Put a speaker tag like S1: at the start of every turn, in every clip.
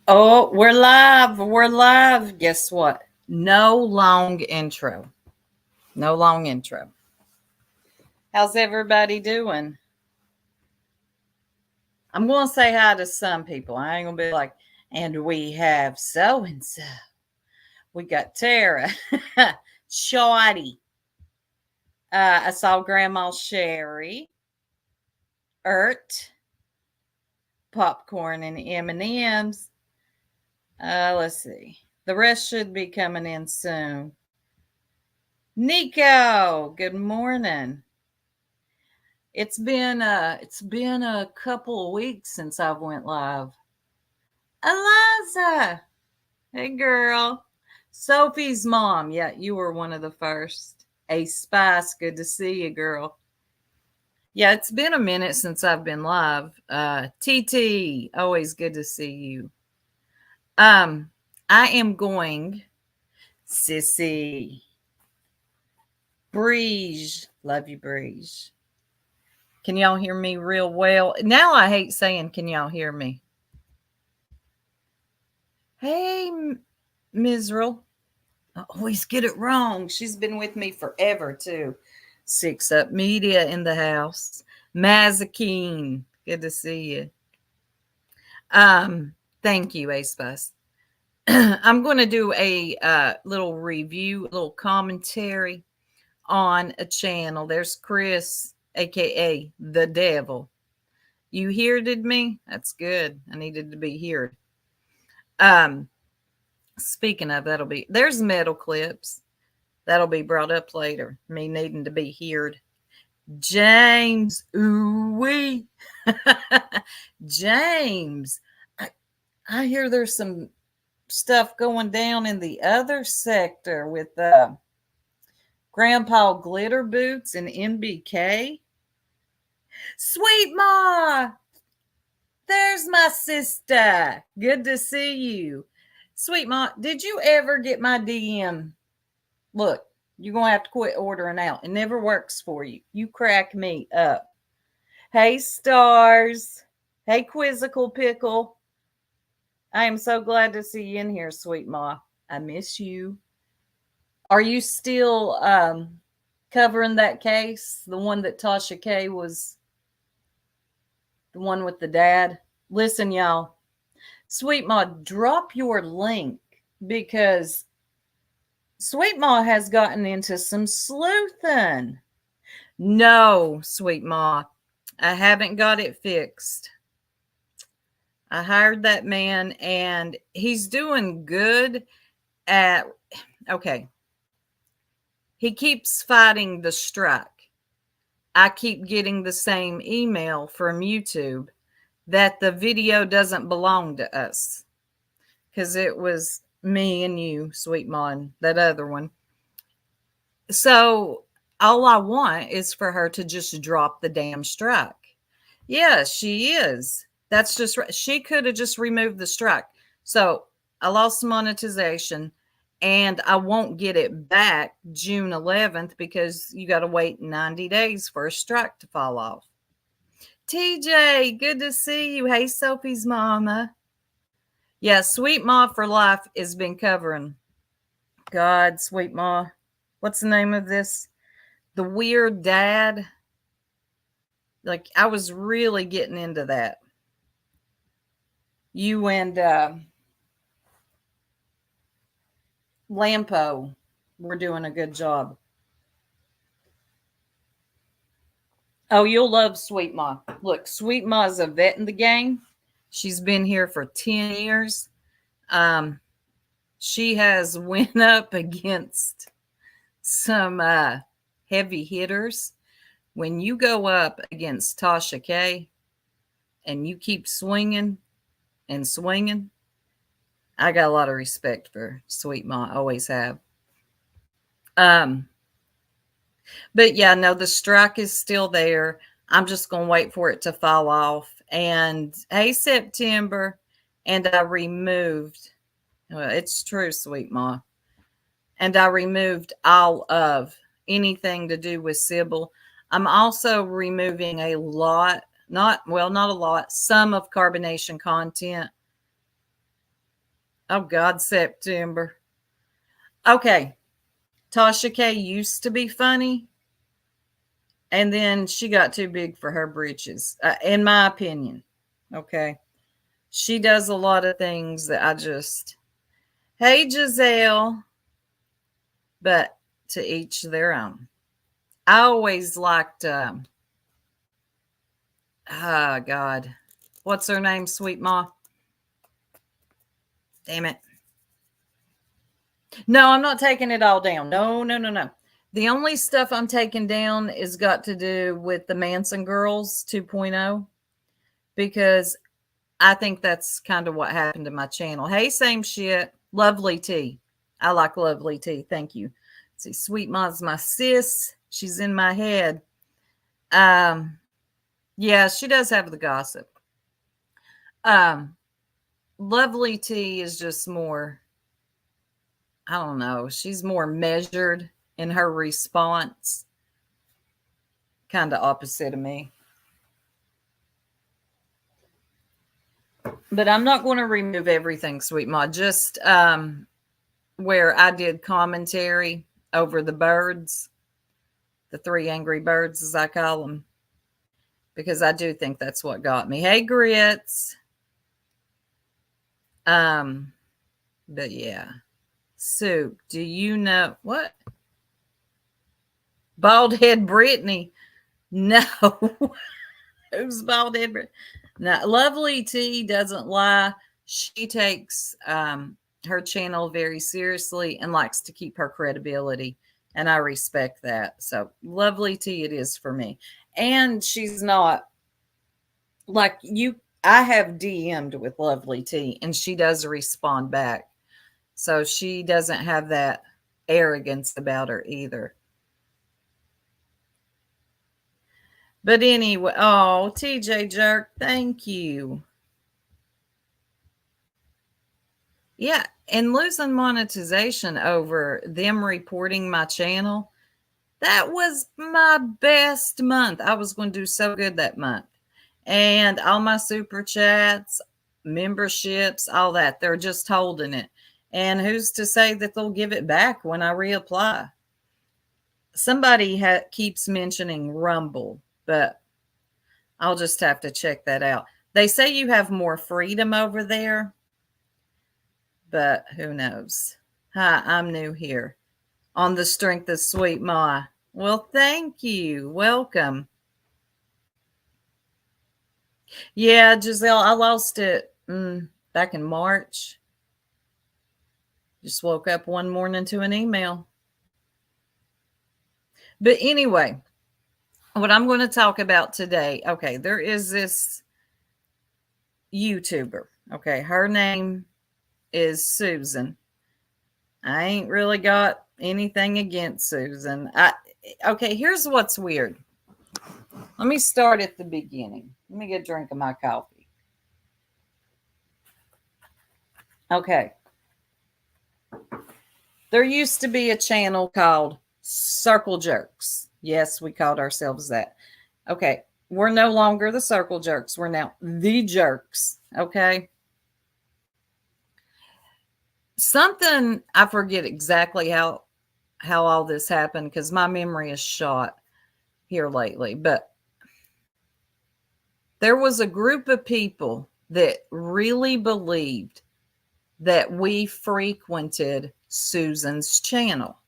S1: Oh, we're live. We're live. Guess what? No long intro. No long intro. How's everybody doing? I'm going to say hi to some people. I ain't going to be like, and we have so and so. We got Tara, Shawty. I saw Grandma Sherry, Ert, Popcorn, and M&M's. Let's see. The rest should be coming in soon. Nico, good morning. It's been a couple of weeks since I went live. Eliza, hey girl. Sophie's mom. Yeah, you were one of the first. A Spice, good to see you, girl. Yeah, it's been a minute since I've been live. TT, always good to see you. Um, I am going, Sissy. Breeze. Love you, Breeze. Can y'all hear me real well? Now I hate saying, can y'all hear me? Hey, Misrel. I always get it wrong. She's been with me forever, too. Six Up Media in the house. Mazakeen. Good to see you. Thank you, Ace Bus. I'm going to do a little review, a little commentary on a channel. There's Chris, aka the Devil. You hearded me? That's good. I needed to be heard. Um, Speaking of, there's metal clips that'll be brought up later. Me needing to be heard. James, ooh wee, James. I, I hear there's some stuff going down in the other sector with Grandpa Glitter Boots and NBK. Sweet Ma, there's my sister. Good to see you. Sweet Ma, did you ever get my DM? Look, you're going to have to quit ordering out. It never works for you. You crack me up. Hey, Stars. Hey, Quizzical Pickle. I am so glad to see you in here, Sweet Ma. I miss you. Are you still covering that case? The one that Tasha K was the one with the dad? Listen, y'all. Sweet Ma, drop your link because Sweet Ma has gotten into some sleuthing. No, Sweet Ma, I haven't got it fixed. I hired that man and he's doing good at, okay, he keeps fighting the strike. I keep getting the same email from YouTube that the video doesn't belong to us because it was me and you, Sweet Mon, that other one. So all I want is for her to just drop the damn strike. Yeah, she is. That's just right. She could have just removed the strike. So I lost monetization and I won't get it back June 11th because you got to wait 90 days for a strike to fall off. TJ, good to see you. Hey, Sophie's mama. Yeah, Sweet Ma for Life has been covering. God, Sweet Ma. What's the name of this? The Weird Dad. Like, I was really getting into that. You and Lampo were doing a good job. Oh, you'll love Sweet Ma. Look, Sweet Ma is a vet in the game. She's been here for 10 years. Um, she has went up against some heavy hitters. When you go up against Tasha K and you keep swinging and swinging, I got a lot of respect for Sweet Ma. I always have. Um, but yeah, no, the strike is still there. I'm just going to wait for it to fall off. And hey, September. And I removed, well, it's true, Sweet Ma. And I removed all of anything to do with Sybil. I'm also removing a lot, not a lot, some of Carbonation content Oh God, September. Okay. Tasha K used to be funny, and then she got too big for her britches, in my opinion. Okay. She does a lot of things that I just, hey, Giselle, but to each their own. I always liked, God, what's her name? Sweet Ma. Damn it. No, I'm not taking it all down. No, no, no, no. The only stuff I'm taking down is got to do with the Manson Girls 2.0 because I think that's kind of what happened to my channel. Hey, same shit. Lovely tea. I like lovely tea. Thank you. Let's see, Sweet Ma's my sis. She's in my head. Yeah, she does have the gossip. Lovely tea is just more, I don't know, she's more measured in her response. Kind of opposite of me. But I'm not going to remove everything, Sweet Ma. Just where I did commentary over the birds, the 3 angry birds, as I call them, because I do think that's what got me. Hey, Grits. But yeah. Soup, do you know what? Bald head Brittany. No. Who's bald head Brittany? No, Lovely T doesn't lie. She takes her channel very seriously and likes to keep her credibility. And I respect that. So Lovely T it is for me. And she's not like you. I have DM'd with Lovely T and she does respond back. So she doesn't have that arrogance about her either. But anyway, oh, TJ Jerk, thank you. Yeah, and losing monetization over them reporting my channel, that was my best month. I was going to do so good that month. And all my super chats, memberships, all that, they're just holding it. And who's to say that they'll give it back when I reapply? Somebody keeps mentioning Rumble, but I'll just have to check that out. They say you have more freedom over there, but who knows? Hi, I'm new here on the strength of Sweet Ma. Well, thank you. Welcome. Yeah, Giselle, I lost it back in March. Just woke up one morning to an email. But anyway, what I'm going to talk about today, okay, there is this YouTuber. Okay, her name is Susan. I ain't really got anything against Susan. Okay, here's what's weird. Let me start at the beginning. Let me get a drink of my coffee. Okay. There used to be a channel called Circle Jerks. Yes, we called ourselves that. Okay. We're no longer the Circle Jerks. We're now the Jerks. Okay. Something, I forget exactly how all this happened because my memory is shot here lately, but there was a group of people that really believed that we frequented Susan's channel.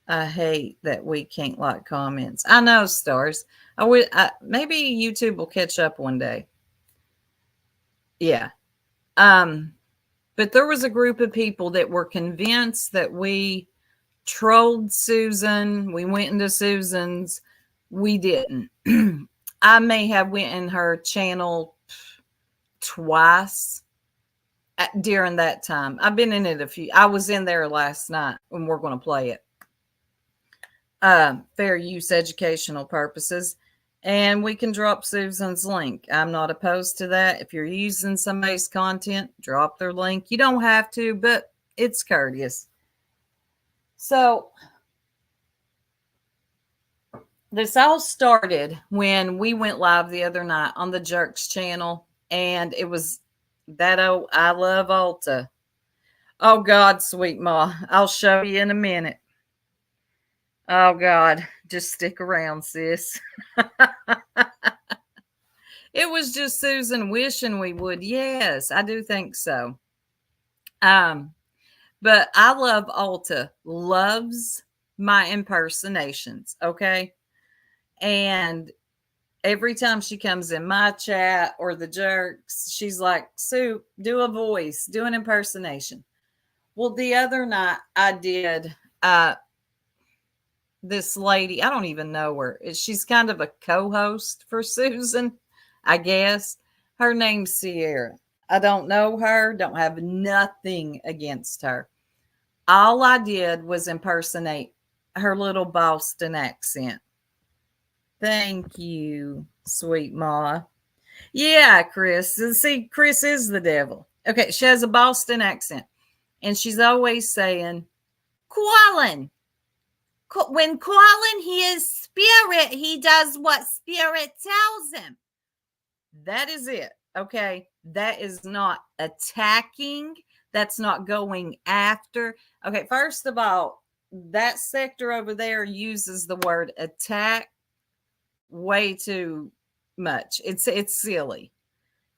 S1: I hate that we can't like comments. I know, stars. Maybe YouTube will catch up one day. Yeah. But there was a group of people that were convinced that we trolled Susan. We went into Susan's. We didn't. I may have went in her channel twice during that time. I've been in it a few. I was in there last night when we're going to play it. Fair use educational purposes. And we can drop Susan's link. I'm not opposed to that. If you're using somebody's content, drop their link. You don't have to, but it's courteous. So this all started when we went live the other night on the Jerks channel. And it was That oh, I love Ulta. Oh God, sweet ma, I'll show you in a minute. Oh God, just stick around, sis. It was just Susan wishing we would. Yes, I do think so. Um, but I love Ulta. Loves my impersonations. Okay. And every time she comes in my chat or the jerks, she's like, Sue, do a voice, do an impersonation. Well, the other night I did this lady, I don't even know her. She's kind of a co-host for Susan, I guess. Her name's Sierra. I don't know her, don't have nothing against her. All I did was impersonate her little Boston accent. Thank you, sweet ma. Yeah, Chris. See, Chris is the devil. Okay, she has a Boston accent, and she's always saying, Quallen. When Quallen hears spirit, he does what spirit tells him. That is it. Okay. That is not attacking. That's not going after. Okay. First of all, that sector over there uses the word attack way too much. It's silly.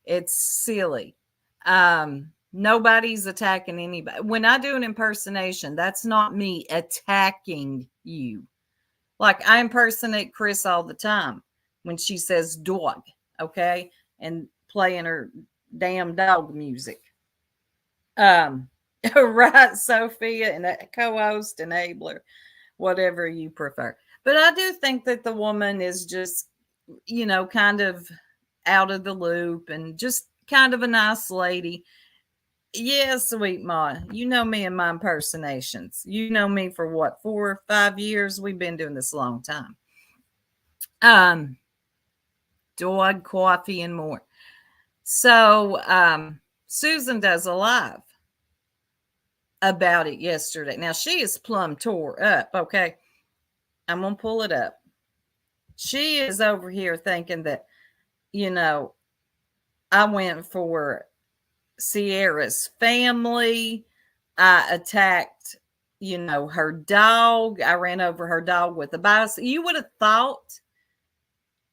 S1: It's silly. Nobody's attacking anybody. When I do an impersonation, that's not me attacking you. Like I impersonate Chris all the time when she says dog, okay, and playing her damn dog music. Um, right, Sophia, and a co-host, enabler, whatever you prefer. But I do think that the woman is just, kind of out of the loop and just kind of a nice lady. Yeah, sweet ma. You know me and my impersonations. You know me for what, 4 or 5 years? We've been doing this a long time. Um, Dog, coffee, and more. So Susan does a live about it yesterday. Now she is plumb tore up. Okay. I'm gonna pull it up. She is over here thinking that, I went for Sierra's family. I attacked, her dog. I ran over her dog with a bicycle. You would have thought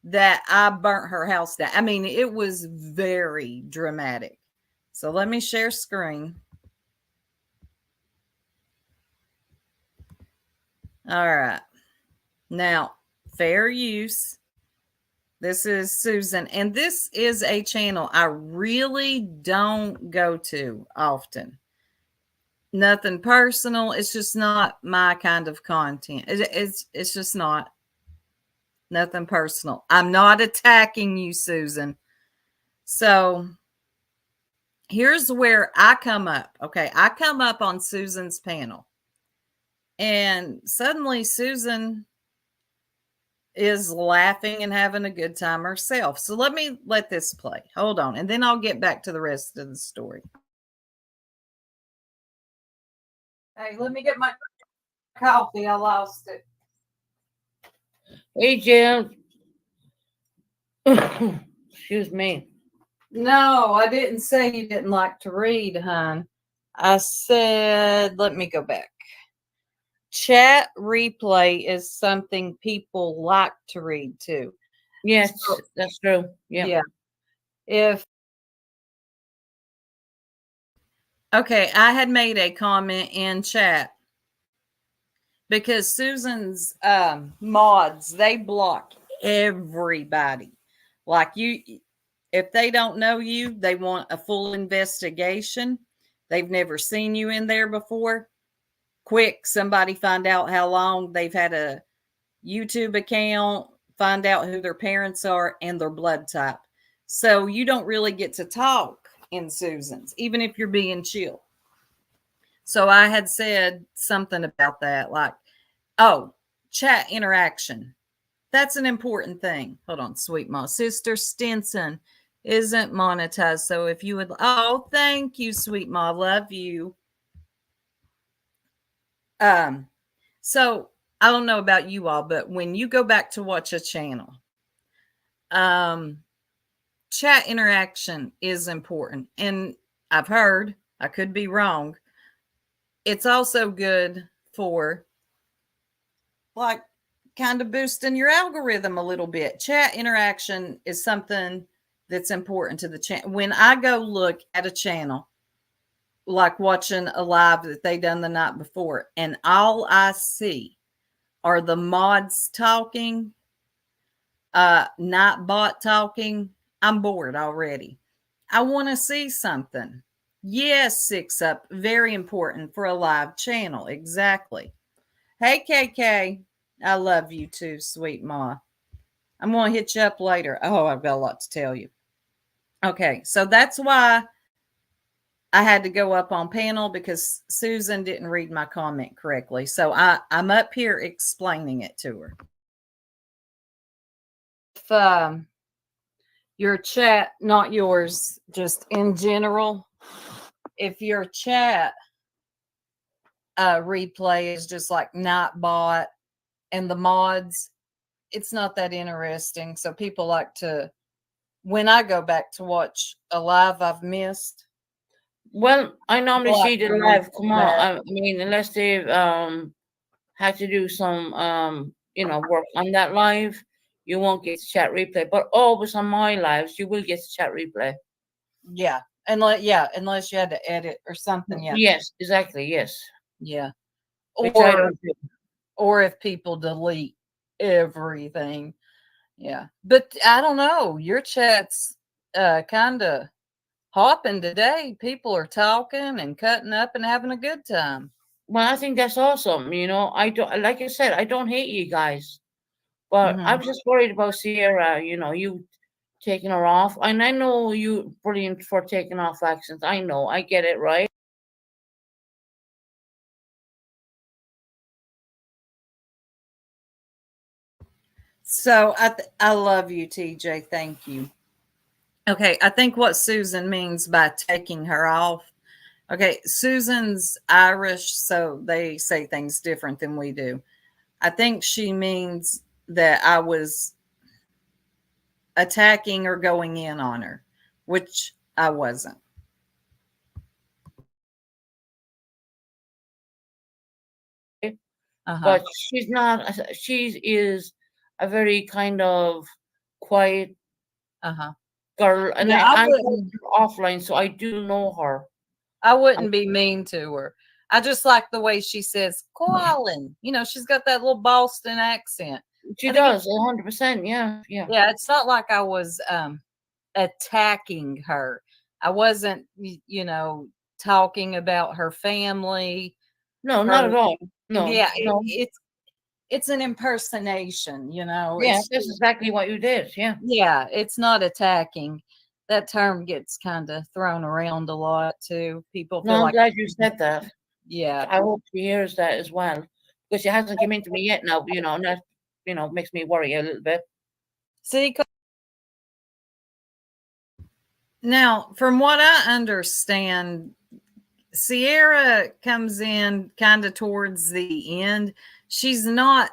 S1: that I burnt her house down. I mean, it was very dramatic. So let me share screen. All right. Now, fair use. This is Susan, and this is a channel I really don't go to often. Nothing personal. It's just not my kind of content. It's just not. Nothing personal. I'm not attacking you, Susan. So here's where I come up. Okay. I come up on Susan's panel. And suddenly Susan is laughing and having a good time herself. So let this play. Hold on. And then I'll get back to the rest of the story. Hey, let me get my coffee. I lost it.
S2: Hey, Jim. Excuse me.
S1: No, I didn't say you didn't like to read, hon. I said, let me go back. Chat replay is something people like to read too.
S2: Yes, that's true.
S1: Yeah. Okay, I had made a comment in chat because Susan's mods, they block everybody. Like if they don't know you, they want a full investigation. They've never seen you in there before. Quick, somebody find out how long they've had a YouTube account, find out who their parents are and their blood type. So you don't really get to talk in Susan's, even if you're being chill. So I had said something about that, like, oh, chat interaction. That's an important thing. Hold on, sweet mom. Sister Stinson isn't monetized. So if you would, oh, thank you, sweet mom. Love you. So I don't know about you all, but when you go back to watch a channel, chat interaction is important. And I've heard, I could be wrong, it's also good for like kind of boosting your algorithm a little bit. Chat interaction is something that's important to the channel. When I go look at a channel, like watching a live that they done the night before, and all I see are the mods talking, Nightbot talking, I'm bored already. I want to see something. Yes, Six Up, very important for a live channel. Exactly. Hey, KK, I love you too, sweet ma. I'm going to hit you up later. Oh, I've got a lot to tell you. Okay, so that's why I had to go up on panel, because Susan didn't read my comment correctly. So I'm up here explaining it to her. If your chat, not yours, just in general, if your chat replay is just like Nightbot and the mods, it's not that interesting. So people like to, when I go back to watch a live I've missed.
S2: Well, I normally
S1: Well,
S2: see the live come on. I mean, unless they've had to do some work on that live, you won't get to chat replay. But always on my lives, you will get to chat replay.
S1: Yeah. Unless you had to edit or something. Yeah.
S2: Yes, exactly. Yes.
S1: Yeah.
S2: Which I don't do.
S1: Or if people delete everything. Yeah. But I don't know. Your chat's kind of hopping today. People are talking and cutting up and having a good time.
S2: Well, I think that's awesome. I don't, like I said, I don't hate you guys, but
S1: Mhm.
S2: I'm just worried about Sierra. You taking her off, and I know you brilliant for taking off accents. I know, I get it, right?
S1: So I love you, TJ. Thank you. Okay, I think what Susan means by taking her off. Okay, Susan's Irish, so they say things different than we do. I think she means that I was attacking or going in on her, which I wasn't.
S2: But she's not. She is a very kind of quiet girl, and
S1: Yeah,
S2: I know her offline, so I do know her.
S1: I wouldn't be mean to her. I just like the way she says Colin. She's got that little Boston accent.
S2: She does 100%. Yeah.
S1: Yeah, it's not like I was attacking her. I wasn't, talking about her family.
S2: No, not at all. No.
S1: Yeah,
S2: no.
S1: It's an impersonation,
S2: Yeah, that's exactly what you did. Yeah.
S1: Yeah, it's not attacking. That term gets kind of thrown around a lot too. People feel
S2: No, I'm
S1: like,
S2: glad you said that.
S1: yeah.
S2: I hope she hears that as well, because she hasn't come into me yet now, and that, makes me worry a little bit.
S1: See, now, from what I understand, Sierra comes in kind of towards the end. She's not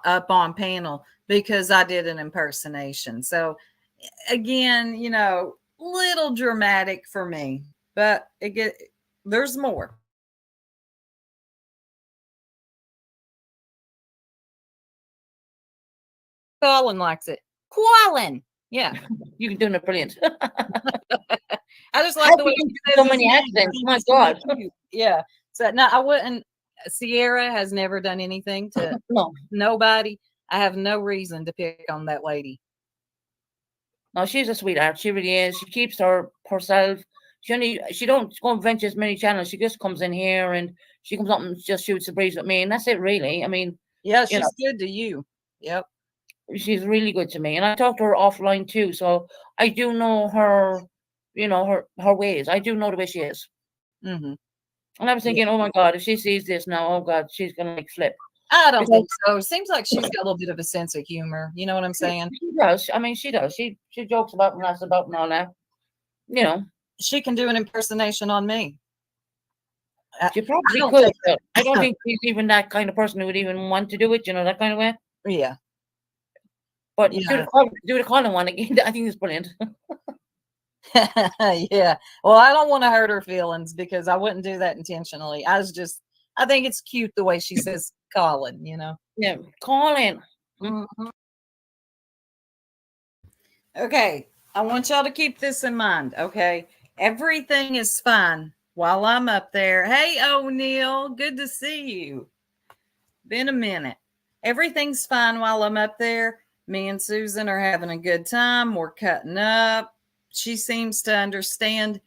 S1: up on panel because I did an impersonation. So again, little dramatic for me, but there's more. Colin likes it. Colin. Yeah.
S2: You're doing it brilliant.
S1: I just like the way
S2: so many accents. My God.
S1: Yeah. So no, I wouldn't. Sierra has never done anything to nobody. I have no reason to pick on that lady.
S2: No, she's a sweetheart. She really is. She keeps herself. She don't go and venture as many channels. She just comes in here and she comes up and just shoots the breeze with me, and that's it, really. I mean,
S1: yeah, she's good to you. Yep.
S2: She's really good to me, and I talk to her offline too, so I do know her, her ways. I do know the way she is.
S1: Mm-hmm.
S2: And I was thinking, oh my God, if she sees this now, oh God, she's gonna flip.
S1: I don't think so. It seems like she's got a little bit of a sense of humor. You know what I'm saying?
S2: She does. I mean, she does. She jokes about and laughs about and all that.
S1: She can do an impersonation on me.
S2: She probably could. But I don't think she's even that kind of person who would even want to do it. That kind of way.
S1: Yeah.
S2: But do the Colin one again. I think it's brilliant.
S1: Yeah. Well, I don't want to hurt her feelings because I wouldn't do that intentionally. I think it's cute the way she says Colin, you know.
S2: Yeah, Colin.
S1: Mhm. Okay. I want y'all to keep this in mind. Okay. Everything is fine while I'm up there. Hey, O'Neill. Good to see you. Been a minute. Everything's fine while I'm up there. Me and Susan are having a good time. We're cutting up. She seems to understand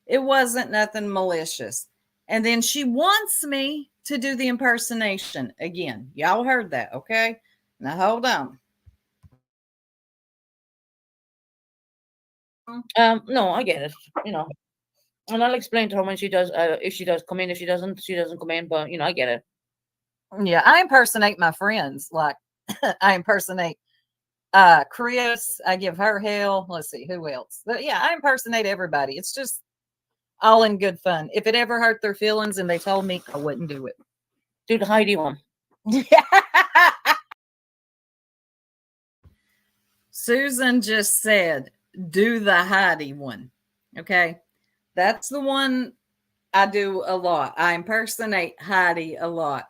S1: it wasn't nothing malicious. And then she wants me to do the impersonation again. Y'all heard that, okay? Now hold on.
S2: No, I get it. And I'll explain to her when she does. If she does come in, if she doesn't come in. But I get it.
S1: Yeah, I impersonate my friends. Like I impersonate Chris. I give her hell. Let's see who else. But yeah, I impersonate everybody. It's just all in good fun. If it ever hurt their feelings and they told me, I wouldn't do it.
S2: Do the Heidi one.
S1: Susan just said, do the Heidi one. Okay. That's the one I do a lot. I impersonate Heidi a lot.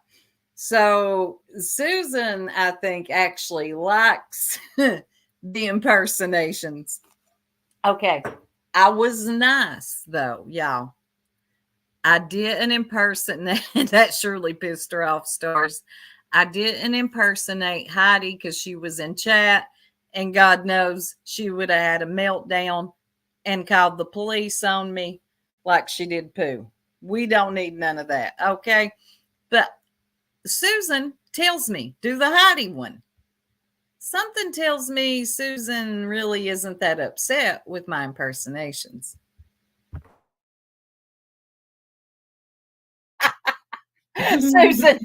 S1: So Susan, I think, actually likes the impersonations. Okay. I was nice though, y'all. I didn't impersonate. That surely pissed her off, Stars. I didn't impersonate Heidi because she was in chat, and God knows she would have had a meltdown and called the police on me like she did Pooh. We don't need none of that, okay? But Susan tells me, do the Heidi one. Something tells me Susan really isn't that upset with my impersonations. Susan.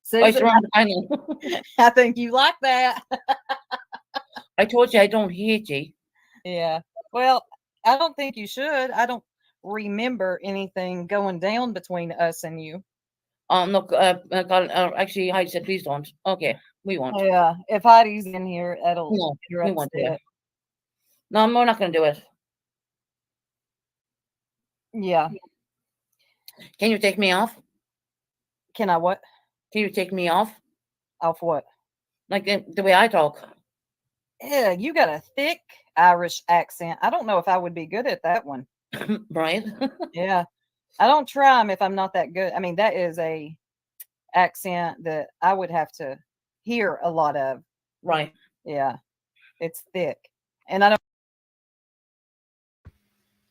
S1: Susan,
S2: I know.
S1: I think you like that.
S2: I told you I don't hate you.
S1: Yeah. Well, I don't think you should. I don't remember anything going down between us and you.
S2: No, actually, Heidi said, please don't. Okay, we won't.
S1: Yeah. If Heidi's in here, that'll
S2: No,
S1: you're
S2: we won't do
S1: upset.
S2: it. No, we're not going to do it.
S1: Yeah.
S2: Can you take me off?
S1: Can I what?
S2: Can you take me off?
S1: Off what?
S2: Like the way I talk.
S1: Yeah, you got a thick Irish accent. I don't know if I would be good at that one.
S2: Right?
S1: Yeah. I don't try them if I'm not that good. I mean, that is a accent that I would have to hear a lot of.
S2: Right.
S1: Yeah. It's thick. And I don't.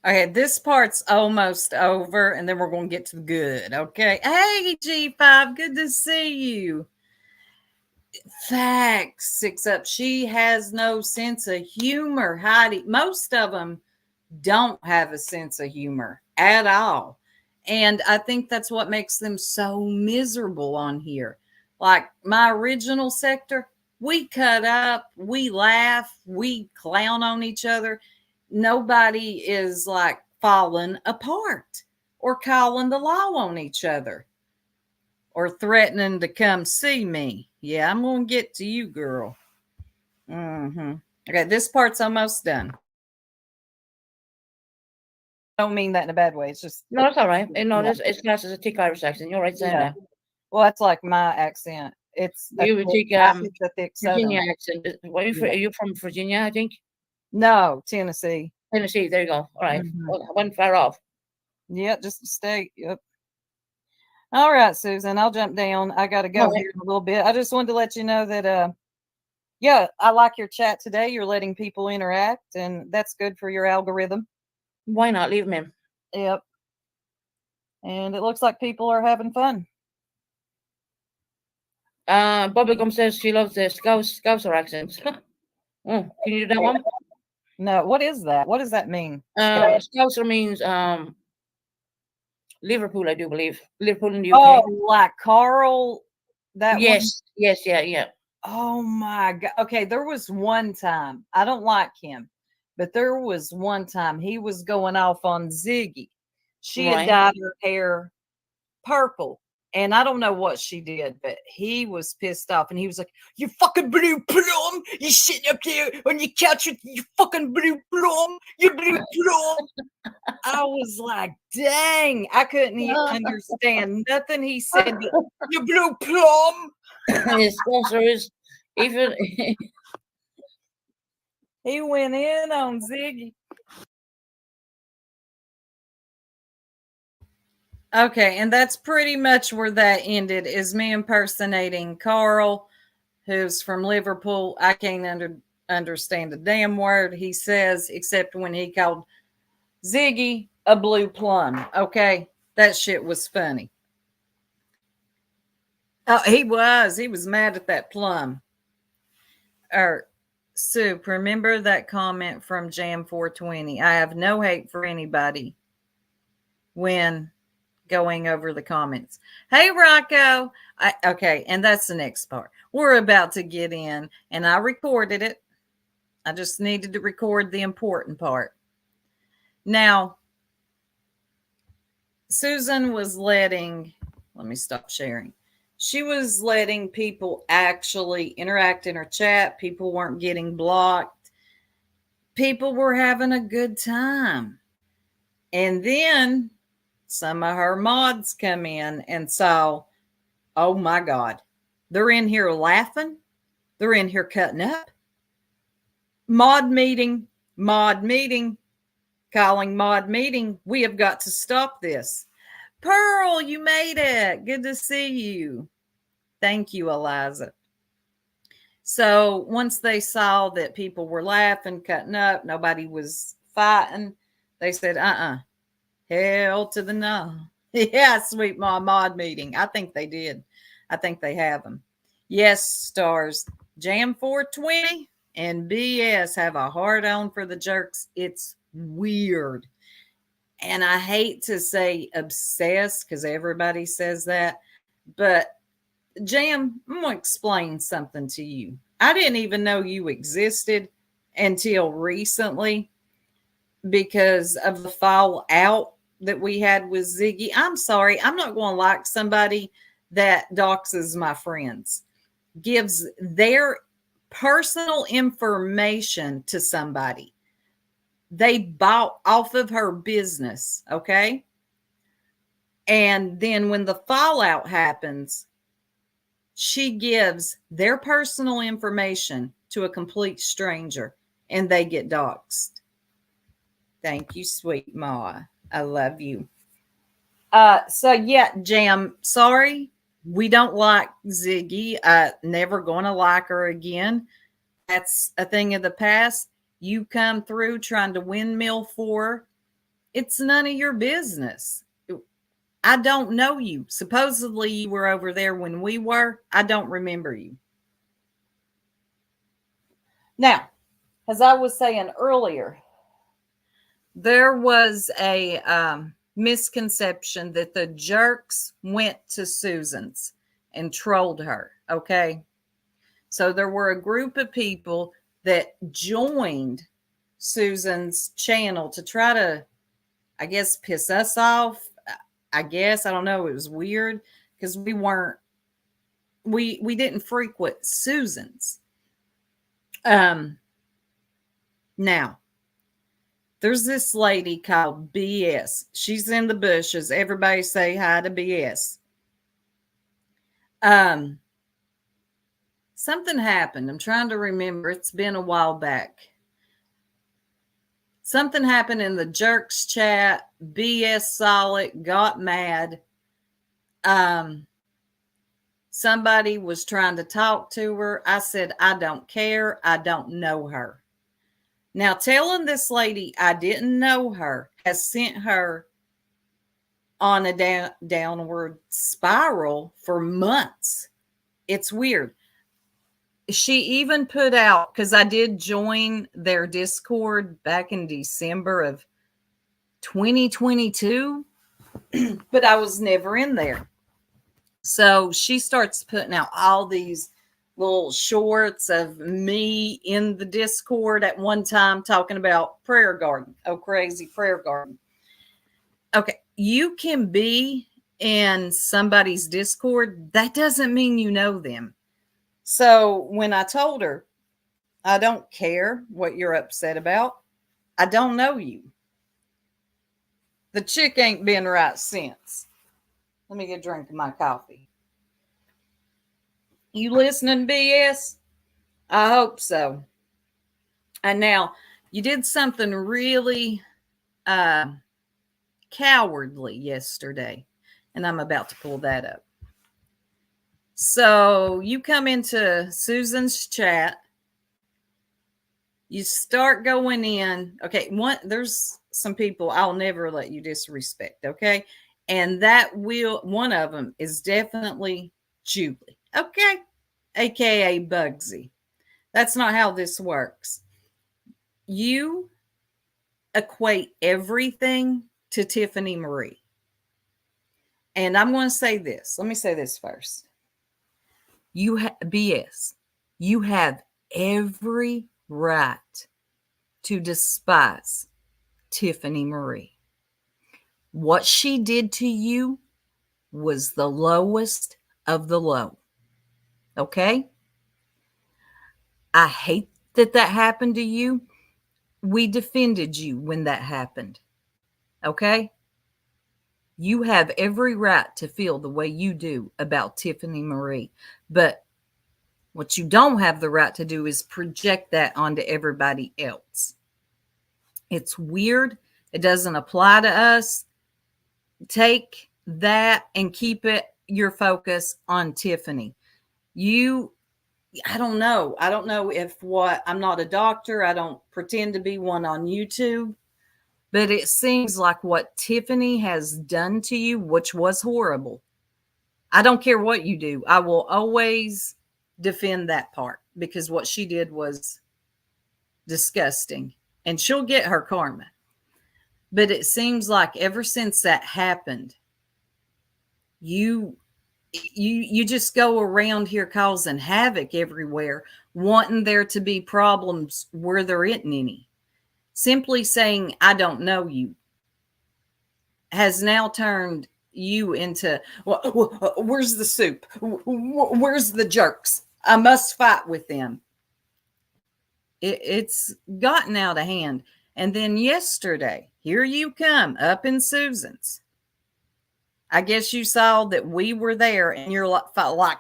S1: Okay, this part's almost over, and then we're going to get to the good. Okay. Hey, G5, good to see you. Facts. 6 up. She has no sense of humor, Heidi. Most of them don't have a sense of humor at all. And I think that's what makes them so miserable on here. Like my original sector, we cut up, we laugh, we clown on each other. Nobody is like falling apart or calling the law on each other or threatening to come see me. Yeah, I'm going to get to you, girl. Okay, this part's almost done. I don't mean that in a bad way. It's just
S2: No, that's all right. No,
S1: yeah.
S2: it's classed as a thick Irish accent. You're right saying
S1: Yeah.
S2: that.
S1: Well, that's like my accent. It's
S2: You would take
S1: it's a thick
S2: Virginia
S1: Southern.
S2: accent. Are you from Virginia, I think?
S1: No, Tennessee.
S2: Tennessee, there you go. All right.
S1: Mhm.
S2: Well, I went far off.
S1: Yeah, just a state. Yep. All right, Susan, I'll jump down. I got to go
S2: All right.
S1: here in a little bit. I just wanted to let you know that, yeah, I like your chat today. You're letting people interact, and that's good for your algorithm.
S2: Why not? Leave them in.
S1: Yep. And it looks like people are having fun.
S2: Bubblegum says she loves the Scouser accents. Can you do that one?
S1: No, what is that? What does that mean?
S2: Scouser means Liverpool, I do believe. Liverpool in the UK.
S1: Oh, like Carl. That one?
S2: Yes, yeah.
S1: Oh my God. Okay, there was one time, I don't like him, but there was one time he was going off on Ziggy. She had
S2: Right.
S1: dyed her hair purple And I don't know what she did, but he was pissed off. And he was like, "You fucking blue plum. You sitting up there on your couch with your fucking blue plum. You blue plum." I was like, dang. I couldn't understand nothing he said. But, "You blue plum."
S2: His sponsor is even.
S1: He went in on Ziggy. Okay, and that's pretty much where that ended, is me impersonating Carl, who's from Liverpool. I can't understand a damn word he says, except when he called Ziggy a blue plum. Okay, that shit was funny. Oh, he was mad at that plum. Soup, remember that comment from Jam 420. I have no hate for anybody when going over the comments. Hey, Rocco. Okay, and that's the next part. We're about to get in, and I recorded it. I just needed to record the important part. Now, Susan was let me stop sharing. She was letting people actually interact in her chat. People weren't getting blocked. People were having a good time. And then some of her mods come in and saw, oh my God, they're in here laughing. They're in here cutting up. Mod meeting, calling mod meeting. We have got to stop this. Pearl, you made it. Good to see you. Thank you, Eliza. So once they saw that people were laughing, cutting up, nobody was fighting, they said, hell to the no. Yeah, Sweet Mom mod meeting. I think they did. I think they have them. Yes, stars. Jam 420 and BS have a hard on for the jerks. It's weird. And I hate to say obsessed because everybody says that. But Jam, I'm going to explain something to you. I didn't even know you existed until recently because of the fallout that we had with Ziggy. I'm sorry. I'm not going to like somebody that doxes my friends, gives their personal information to somebody. They bought off of her business, okay? And then when the fallout happens, she gives their personal information to a complete stranger and they get doxxed. Thank you, Sweet Ma. I love you. So yeah, Jam, sorry. We don't like Ziggy. Never going to like her again. That's a thing of the past. You come through trying to windmill for her. It's none of your business. I don't know you. Supposedly you were over there when we were. I don't remember you. Now, as I was saying earlier, there was a misconception that the jerks went to Susan's and trolled her. Okay. So there were a group of people that joined Susan's channel to try to, I guess, piss us off. I guess, I don't know. It was weird because we didn't frequent Susan's. Now, there's this lady called BS. She's in the bushes. Everybody say hi to BS. Something happened. I'm trying to remember. It's been a while back. Something happened in the jerks chat. BS saw it, got mad. Somebody was trying to talk to her. I said, I don't care. I don't know her. Now, telling this lady I didn't know her has sent her on a downward spiral for months. It's weird. She even put out, because I did join their Discord back in December of 2022, but I was never in there. So she starts putting out all these little shorts of me in the Discord at one time talking about Prayer Garden. Oh, crazy Prayer Garden. Okay. You can be in somebody's Discord, that doesn't mean you know them. So when I told her, I don't care what you're upset about, I don't know you. The chick ain't been right since. Let me get a drink of my coffee. You listening, BS? I hope so. And now, you did something really cowardly yesterday, and I'm about to pull that up. So you come into Susan's chat, you start going in. Okay, there's some people I'll never let you disrespect, okay? And one of them is definitely Julie, okay? AKA Bugsy. That's not how this works. You equate everything to Tiffany Marie. And I'm going to say this. Let me say this first. BS. You have every right to despise Tiffany Marie. What she did to you was the lowest of the low. Okay? I hate that happened to you. We defended you when that happened. Okay? You have every right to feel the way you do about Tiffany Marie. But what you don't have the right to do is project that onto everybody else. It's weird. It doesn't apply to us. Take that and keep your focus on Tiffany. I don't know. I don't know I'm not a doctor. I don't pretend to be one on YouTube. But it seems like what Tiffany has done to you, which was horrible. I don't care what you do. I will always defend that part because what she did was disgusting. And she'll get her karma. But it seems like ever since that happened, you just go around here causing havoc everywhere, wanting there to be problems where there isn't any. Simply saying, I don't know you, has now turned you into, where's the soup? Where's the jerks? I must fight with them. It's gotten out of hand. And then yesterday, here you come up in Susan's. I guess you saw that we were there and you're like,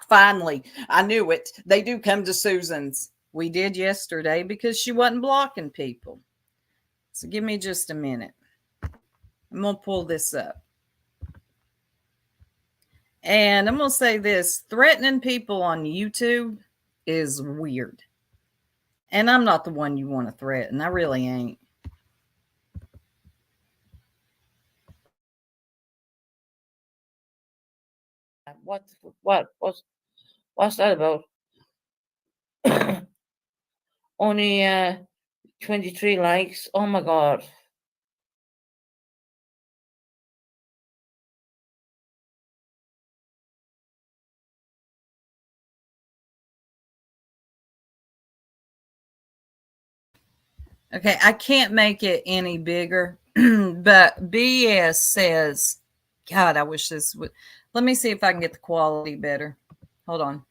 S1: finally, I knew it. They do come to Susan's. We did yesterday because she wasn't blocking people. So give me just a minute. I'm going to pull this up. And I'm going to say this. Threatening people on YouTube is weird. And I'm not the one you want to threaten. I really ain't.
S2: What's that about? Only 23 likes. Oh my God.
S1: Okay, I can't make it any bigger, but BS says, God, I wish this would. Let me see if I can get the quality better. Hold on.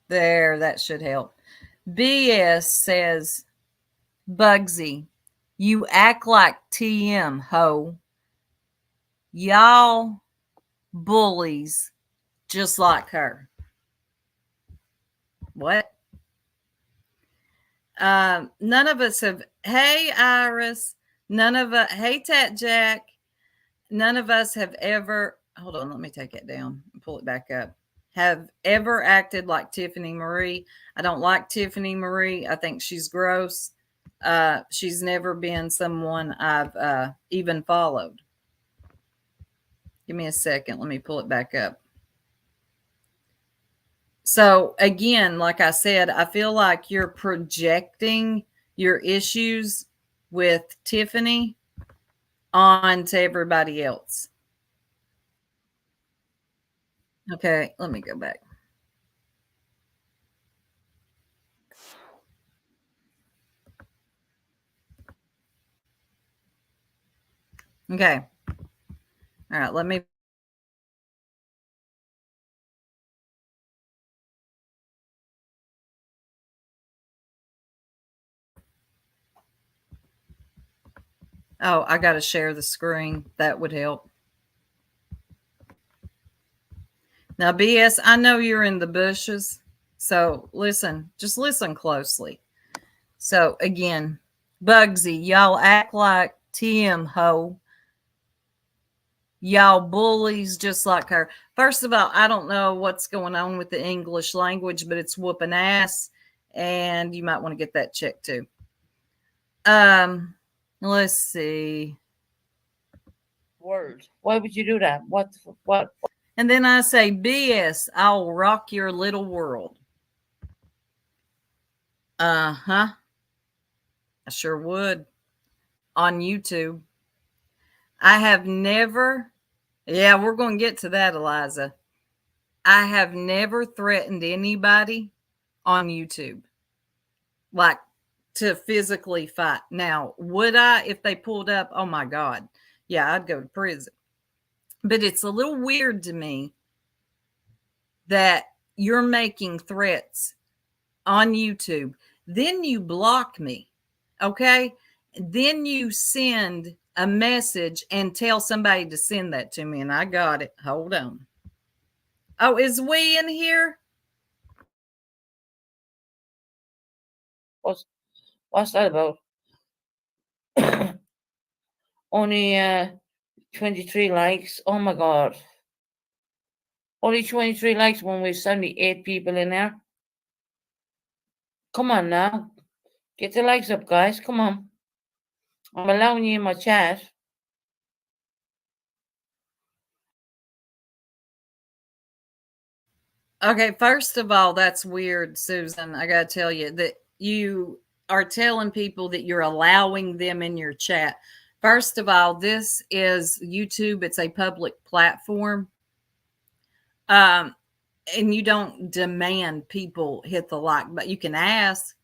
S1: There, that should help. BS says, Bugsy, you act like TM, ho. Y'all bullies just like her. What? None of us have. Hey, Iris. None of us. Hey, Tat Jack. None of us have ever. Hold on. Let me take it down and pull it back up. Have ever acted like Tiffany Marie. I don't like Tiffany Marie. I think she's gross. She's never been someone I've even followed. Give me a second. Let me pull it back up. So again, like I said, I feel like you're projecting your issues with Tiffany onto everybody else. Okay, let me go back. Okay. All right, let me. Oh, I got to share the screen. That would help. Now, BS, I know you're in the bushes. So listen, just listen closely. So again, Bugsy, y'all act like Tim Ho. Y'all bullies just like her. First of all, I don't know what's going on with the English language, but it's whooping ass. And you might want to get that checked too. Let's see.
S2: Words. Why would you do that? What?
S1: And then I say, BS, I'll rock your little world. Uh-huh. I sure would. On YouTube. I have never, yeah, we're going to get to that, Eliza. I have never threatened anybody on YouTube, like to physically fight. Now, would I if they pulled up? Oh my God. Yeah, I'd go to prison. But it's a little weird to me that you're making threats on YouTube. Then you block me. Okay. Then you send a message and tell somebody to send that to me. And I got it. Hold on. Oh, is we in here?
S2: What's that about? Only 23 likes. Oh my God. Only 23 likes when we're 78 people in there. Come on now. Get the likes up, guys. Come on. I'm allowing you in my chat.
S1: Okay, first of all, that's weird, Susan. I got to tell you that you are telling people that you're allowing them in your chat. First of all, this is YouTube, it's a public platform. And you don't demand people hit the like, but you can ask,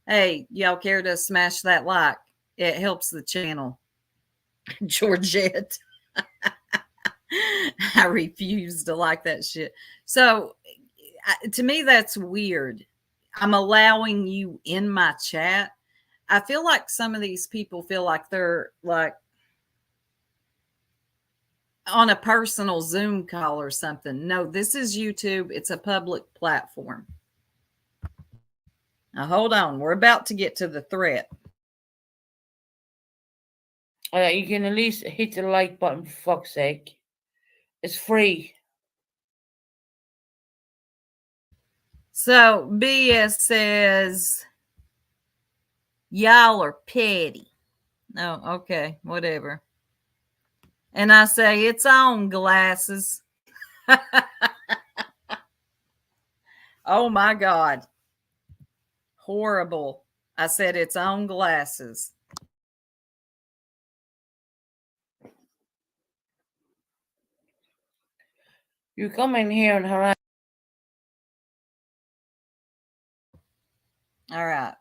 S1: hey, y'all care to smash that like? It helps the channel. Georgette. I refuse to like that shit. So to me, that's weird. I'm allowing you in my chat. I feel like some of these people feel like they're like on a personal Zoom call or something. No, this is YouTube. It's a public platform. Now, hold on. We're about to get to the threat.
S2: You can at least hit the like button, for fuck's sake. It's free.
S1: So BS says, y'all are petty. Oh, okay, whatever. And I say, it's on, glasses. Oh my God. Horrible. I said, it's on, glasses.
S2: You come in here and harass.
S1: All right.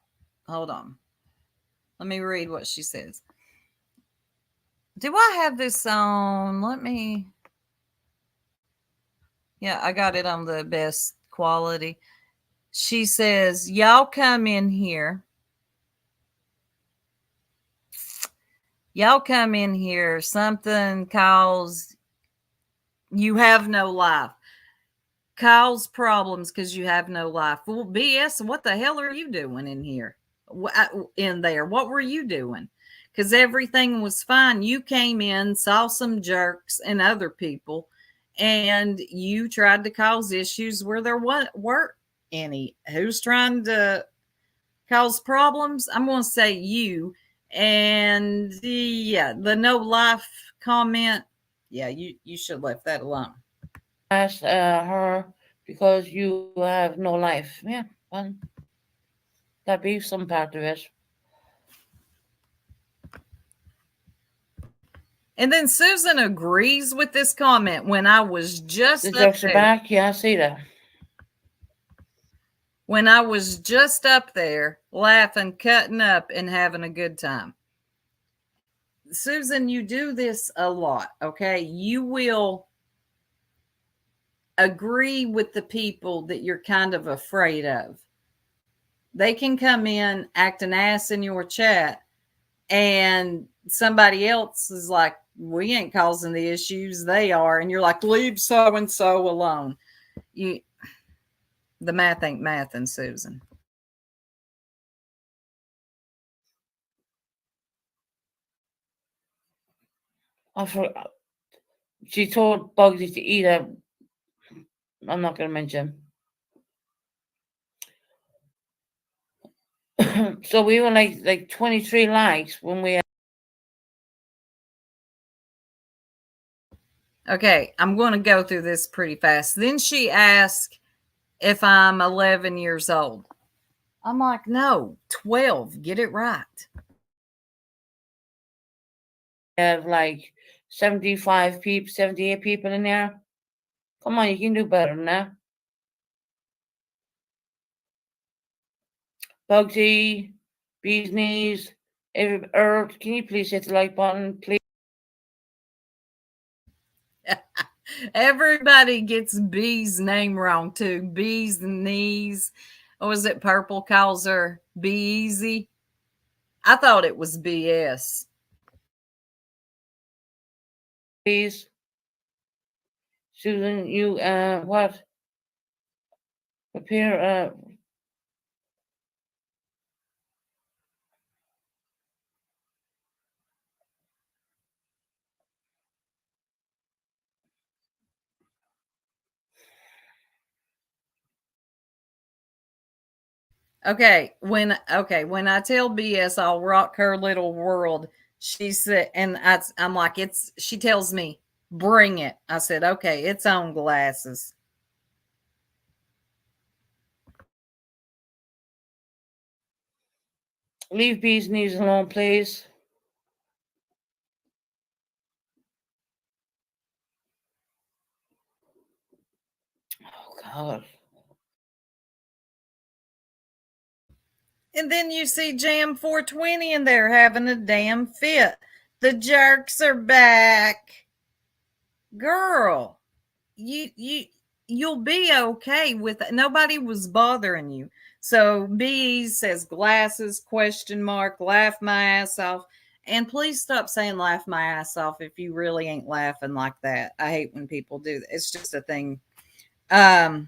S1: Hold on. Let me read what she says. Do I have this on? Let me. Yeah, I got it on the best quality. She says, y'all come in here. Y'all come in here. Something calls you have no life. Cause problems because you have no life. Well, BS, what the hell are you doing in here? In there? What were you doing? Because everything was fine. You came in, saw some jerks and other people, and you tried to cause issues where there weren't any. Who's trying to cause problems? I'm going to say you. And yeah, the no life comment. Yeah, you should have left that alone.
S2: Ask her because you have no life. Yeah, well, that be some part of it.
S1: And then Susan agrees with this comment when I was just
S2: The jokes are back. Yeah, I see that.
S1: When I was just up there laughing, cutting up, and having a good time. Susan, you do this a lot, okay? You will agree with the people that you're kind of afraid of. They can come in, act an ass in your chat, and somebody else is like, we ain't causing the issues, they are. And you're like, leave so and so alone. The math ain't mathing, Susan.
S2: She told Bugsy to eat a. I'm not going to mention. So we were like 23 likes when we.
S1: Okay, I'm going to go through this pretty fast. Then she asked if I'm 11 years old. I'm like, no, 12. Get it right.
S2: Have like 75 people, 78 people in there. Come on, you can do better than that. Bugsy, Bee's Knees, Earth, can you please hit the like button, please?
S1: Everybody gets B's name wrong too. B's Knees. Or was it Purple calls her Be Easy? I thought it was BS.
S2: Please. Susan, you, what? Prepare,
S1: Okay, when I tell BS, I'll rock her little world. She said, and I'm like, it's. She tells me, bring it. I said, okay, it's on glasses.
S2: leave Bee's Knees alone, please. Oh, God.
S1: And then you see Jam 420 in there having a damn fit. The jerks are back. Girl, you'll be okay with it. Nobody was bothering you. So B says glasses question mark, laugh my ass off. And please stop saying laugh my ass off if you really ain't laughing like that. I hate when people do that. It's just a thing. Let's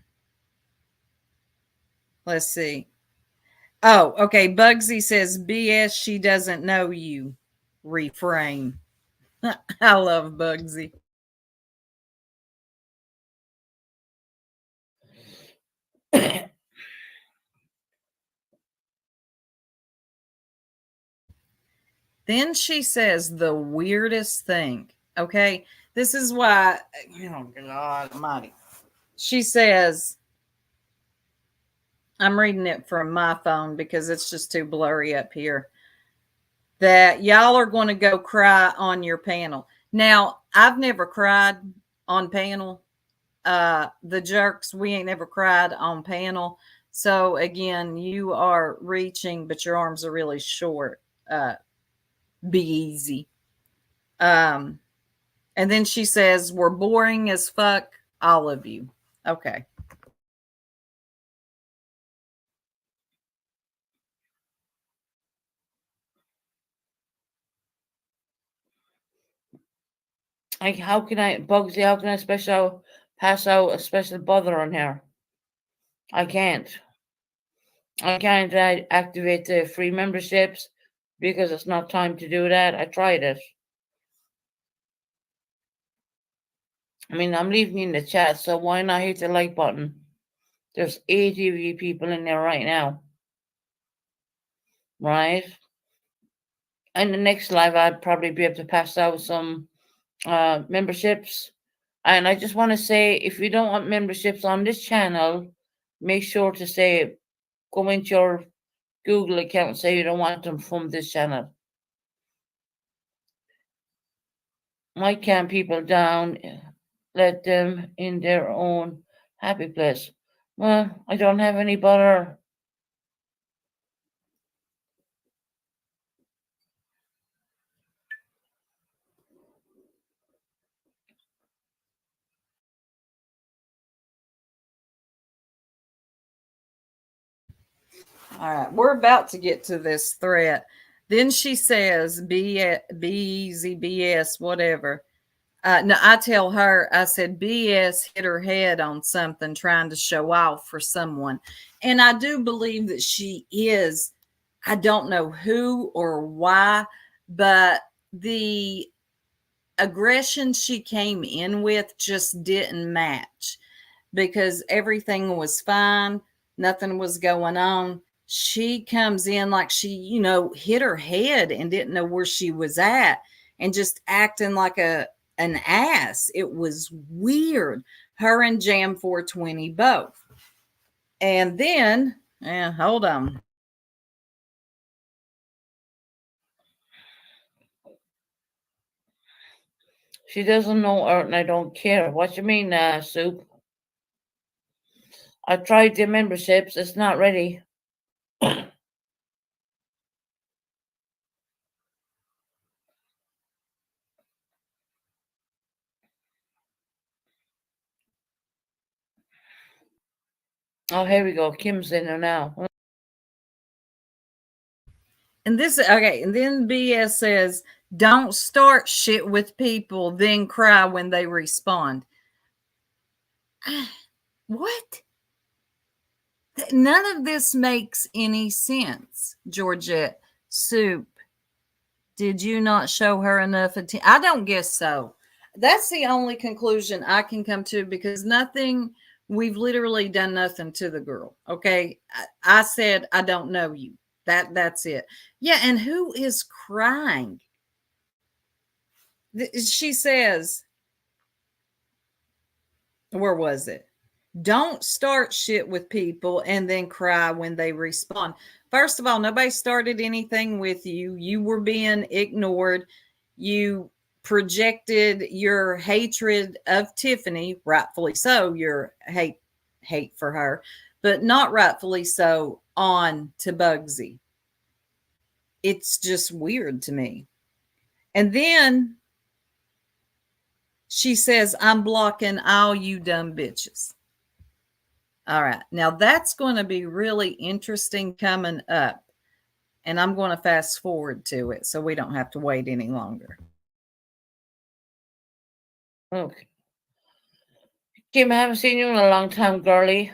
S1: see. Oh, okay. Bugsy says BS, she doesn't know you. Reframe. I love Bugsy. Then she says the weirdest thing. Okay. This is why, oh God almighty. She says, I'm reading it from my phone because it's just too blurry up here, that y'all are going to go cry on your panel. Now, I've never cried on panel. The jerks, we ain't never cried on panel. So again, you are reaching, but your arms are really short. Be easy. And then she says, we're boring as fuck, all of you. Okay.
S2: Like, how can I, Bugsy, how can I pass out a special bother on here? I can't. I can't activate the free memberships because it's not time to do that. I tried it. I mean, I'm leaving you in the chat, so why not hit the like button? There's 80 of you people in there right now. Right? And the next live, I'd probably be able to pass out some memberships. And I just want to say, if you don't want memberships on this channel, make sure to say, go into your Google account and say you don't want them from this channel. Why can't people down let them in their own happy place? Well, I don't have any butter.
S1: All right, we're about to get to this threat. Then she says, be easy, BS, whatever. No, I tell her, I said, BS hit her head on something trying to show off for someone. And I do believe that she is. I don't know who or why, but the aggression she came in with just didn't match because everything was fine. Nothing was going on. She comes in like she, hit her head and didn't know where she was at and just acting like an ass. It was weird. Her and Jam 420 both. And then, hold on.
S2: She doesn't know art and I don't care. What you mean, Soup? I tried the memberships. It's not ready. Oh, here we go. Kim's in there now.
S1: And then BS says, don't start shit with people, then cry when they respond. What? None of this makes any sense, Georgette. Soup, did you not show her enough attention? I don't guess so. That's the only conclusion I can come to because we've literally done nothing to the girl. Okay. I said, I don't know you. That's it. Yeah. And who is crying? She says, where was it? Don't start shit with people and then cry when they respond. First of all, nobody started anything with you. You were being ignored. You projected your hatred of Tiffany, rightfully so, your hate for her, but not rightfully so, on to Bugsy. It's just weird to me. And then she says, I'm blocking all you dumb bitches. All right. Now that's going to be really interesting coming up. And I'm going to fast forward to it so we don't have to wait any longer.
S2: Okay. Kim, I haven't seen you in a long time, girlie.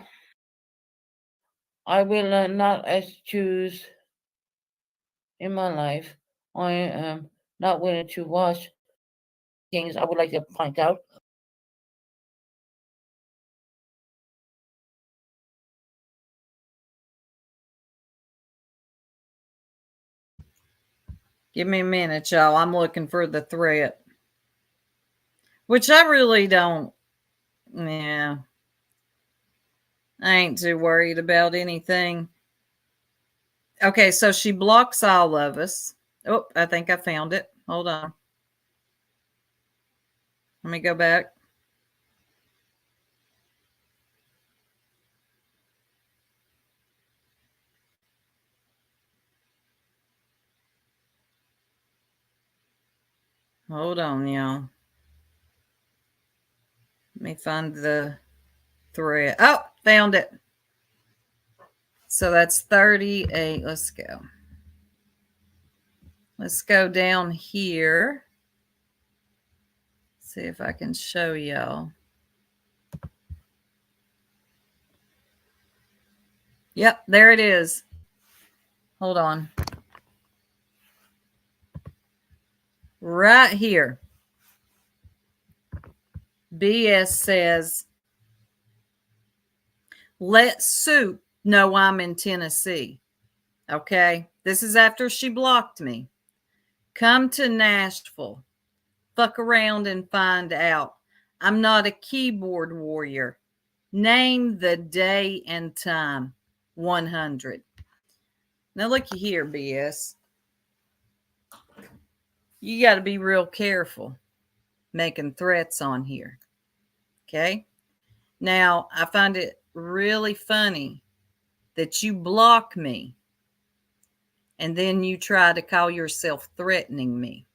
S2: I will not choose in my life. I am not willing to watch things I would like to point out.
S1: Give me a minute, y'all. I'm looking for the threat, which I really don't. Yeah. I ain't too worried about anything. Okay, so she blocks all of us. Oh, I think I found it. Hold on. Let me go back. Hold on, y'all. Let me find the thread. Oh, found it. So that's 38. Let's go. Let's go down here. See if I can show y'all. Yep, there it is. Hold on. Right here. BS says, let Soup know I'm in Tennessee. Okay. This is after she blocked me. Come to Nashville. Fuck around and find out. I'm not a keyboard warrior. Name the day and time. 100. Now looky here, BS. You got to be real careful making threats on here. Okay. Now, I find it really funny that you block me and then you try to call yourself threatening me.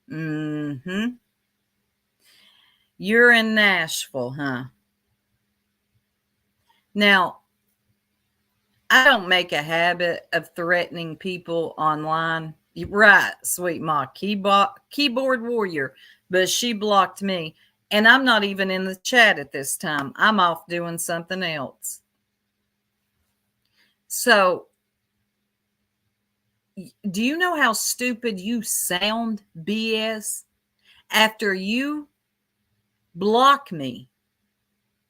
S1: Mm-hmm. You're in Nashville, huh? Now, I don't make a habit of threatening people online. Right, sweet ma, keyboard warrior, but she blocked me. And I'm not even in the chat at this time. I'm off doing something else. So, do you know how stupid you sound, BS? After you block me,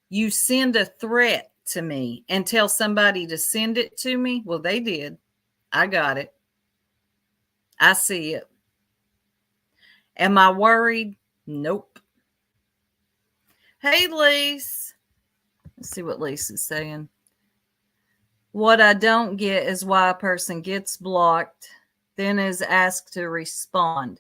S1: you send a threat to me and tell somebody to send it to me? Well, they did. I got it. I see it. Am I worried? Nope. Hey, Lise. Let's see what Lise is saying. What I don't get is why a person gets blocked, then is asked to respond.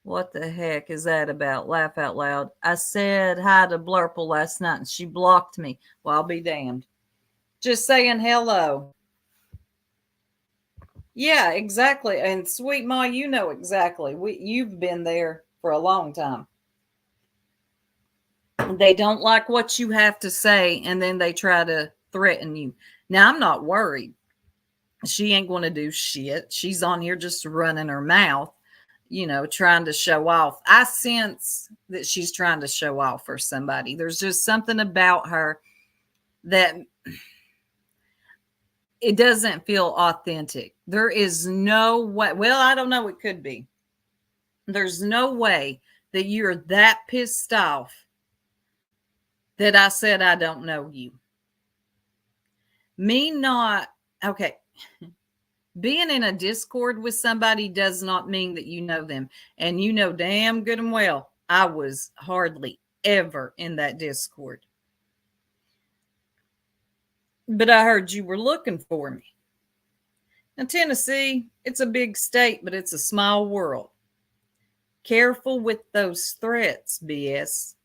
S1: What the heck is that about? Laugh out loud. I said hi to Blurple last night and she blocked me. Well, I'll be damned. Just saying hello. Yeah, exactly. And sweet Ma, you know exactly. You've been there for a long time. They don't like what you have to say, and then they try to threaten you. Now, I'm not worried. She ain't going to do shit. She's on here just running her mouth, trying to show off. I sense that she's trying to show off for somebody. There's just something about her that it doesn't feel authentic. There is no way. Well, I don't know. It could be. There's no way that you're that pissed off that I said I don't know you. Me not, okay. Being in a Discord with somebody does not mean that you know them. And you know damn good and well, I was hardly ever in that Discord. But I heard you were looking for me. Now, Tennessee, it's a big state, but it's a small world. Careful with those threats, BS.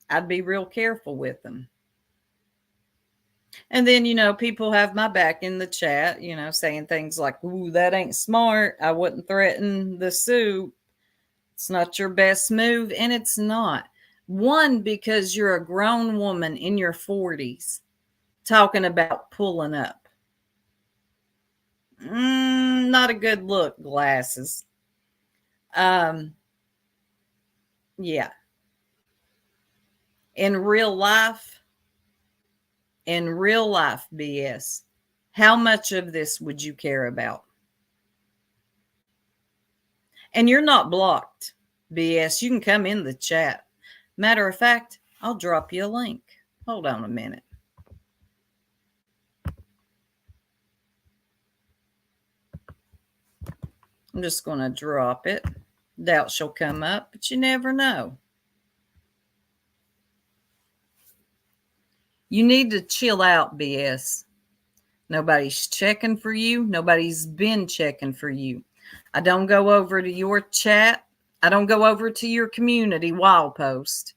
S1: I'd be real careful with them. And then, people have my back in the chat, saying things like, ooh, that ain't smart. I wouldn't threaten the soup. It's not your best move. And it's not. One, because you're a grown woman in your 40s talking about pulling up. Not a good look, glasses. Yeah. In real life, BS, how much of this would you care about? And you're not blocked, BS. You can come in the chat. Matter of fact, I'll drop you a link. Hold on a minute. I'm just going to drop it. Doubt she'll come up, but you never know. You need to chill out, BS. Nobody's checking for you. Nobody's been checking for you. I don't go over to your chat. I don't go over to your community wild post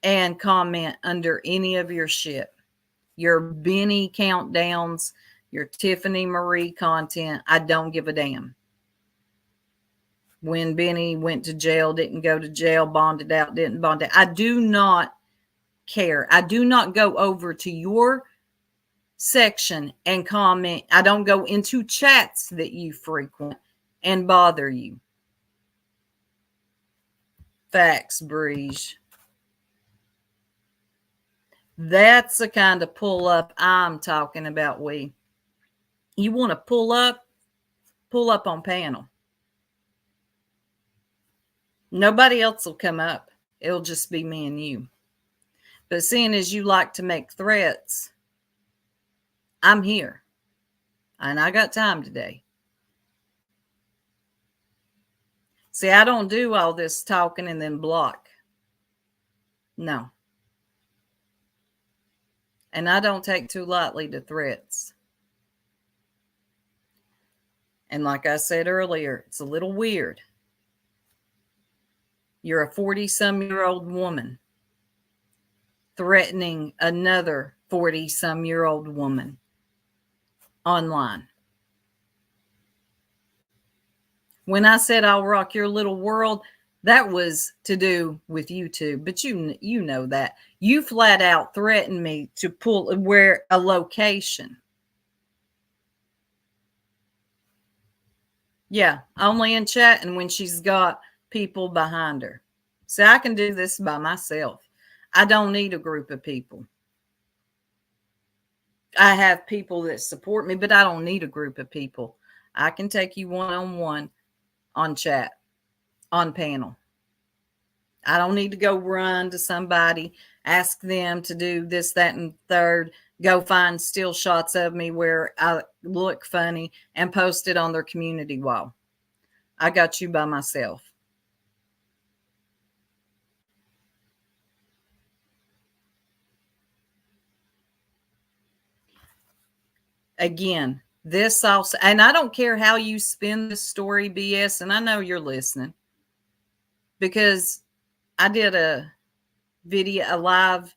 S1: and comment under any of your shit. Your Benny countdowns, your Tiffany Marie content. I don't give a damn. When Benny went to jail, didn't go to jail, bonded out, didn't bond out. I do not care. I do not go over to your section and comment. I don't go into chats that you frequent and bother you. Facts, Breeze. That's the kind of pull up I'm talking about. You want to pull up on panel. Nobody else will come up. It'll just be me and you. But seeing as you like to make threats, I'm here. And I got time today. See, I don't do all this talking and then block. No. And I don't take too lightly to threats. And like I said earlier, it's a little weird. You're a 40-some-year-old woman threatening another 40-some-year-old woman online. When I said I'll rock your little world, That was to do with YouTube, but you know that. You flat out threatened me to pull where a location. Yeah, only in chat and when she's got people behind her. So I can do this by myself. I don't need a group of people. I have people that support me, but I don't need a group of people. I can take you one-on-one on chat, on panel. I don't need to go run to somebody, ask them to do this, that, and third, go find still shots of me where I look funny and post it on their community wall. I got you by myself. Again, this also, and I don't care how you spin this story, BS, and I know you're listening because I did a video, a live,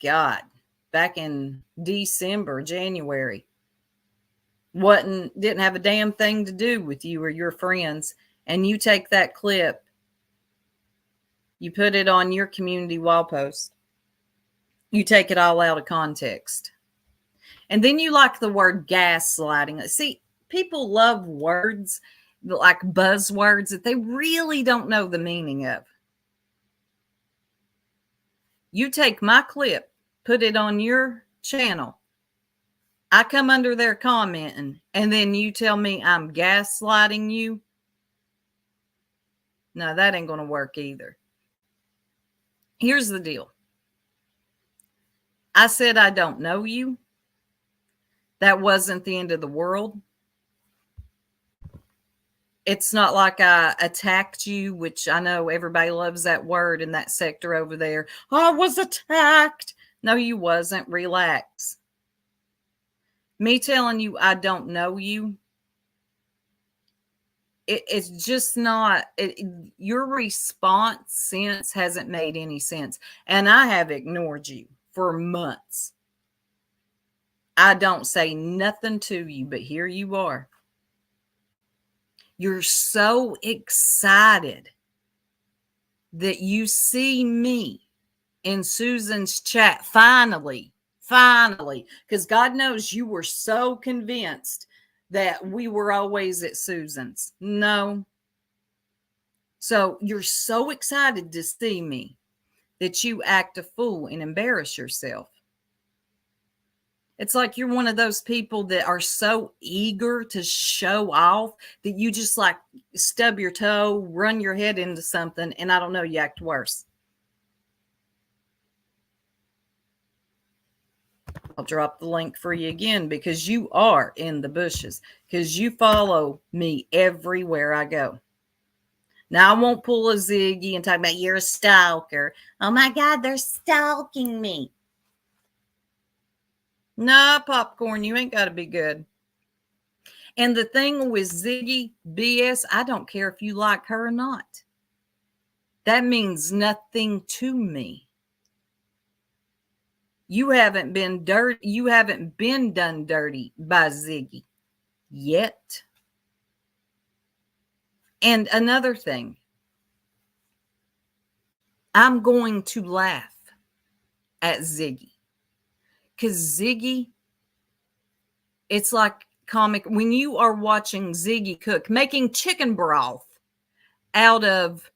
S1: God, back in December, January. Didn't have a damn thing to do with you or your friends. And you take that clip, you put it on your community wall post, you take it all out of context. And then you like the word gaslighting. See, people love words like buzzwords that they really don't know the meaning of. You take my clip, put it on your channel. I come under there commenting, and then you tell me I'm gaslighting you. No, that ain't going to work either. Here's the deal. I said I don't know you. That wasn't the end of the world. It's not like I attacked you, which I know everybody loves that word in that sector over there. I was attacked. No, you wasn't. Relax. Me telling you I don't know you, it's just not, your response since hasn't made any sense. And I have ignored you for months. I don't say nothing to you, but here you are. You're so excited that you see me in Susan's chat. Finally, because God knows you were so convinced that we were always at Susan's. No. So you're so excited to see me that you act a fool and embarrass yourself. It's like you're one of those people that are so eager to show off that you just like stub your toe, run your head into something, and I don't know, you act worse. I'll drop the link for you again because you are in the bushes, because you follow me everywhere I go. Now, I won't pull a Ziggy and talk about you're a stalker. Oh my God, they're stalking me. Nah, popcorn, you ain't got to be good. And the thing with Ziggy, BS, I don't care if you like her or not. That means nothing to me. You haven't been dirty. You haven't been done dirty by Ziggy yet. And another thing, I'm going to laugh at Ziggy. Because Ziggy, it's like comic. When you are watching Ziggy cook, making chicken broth out of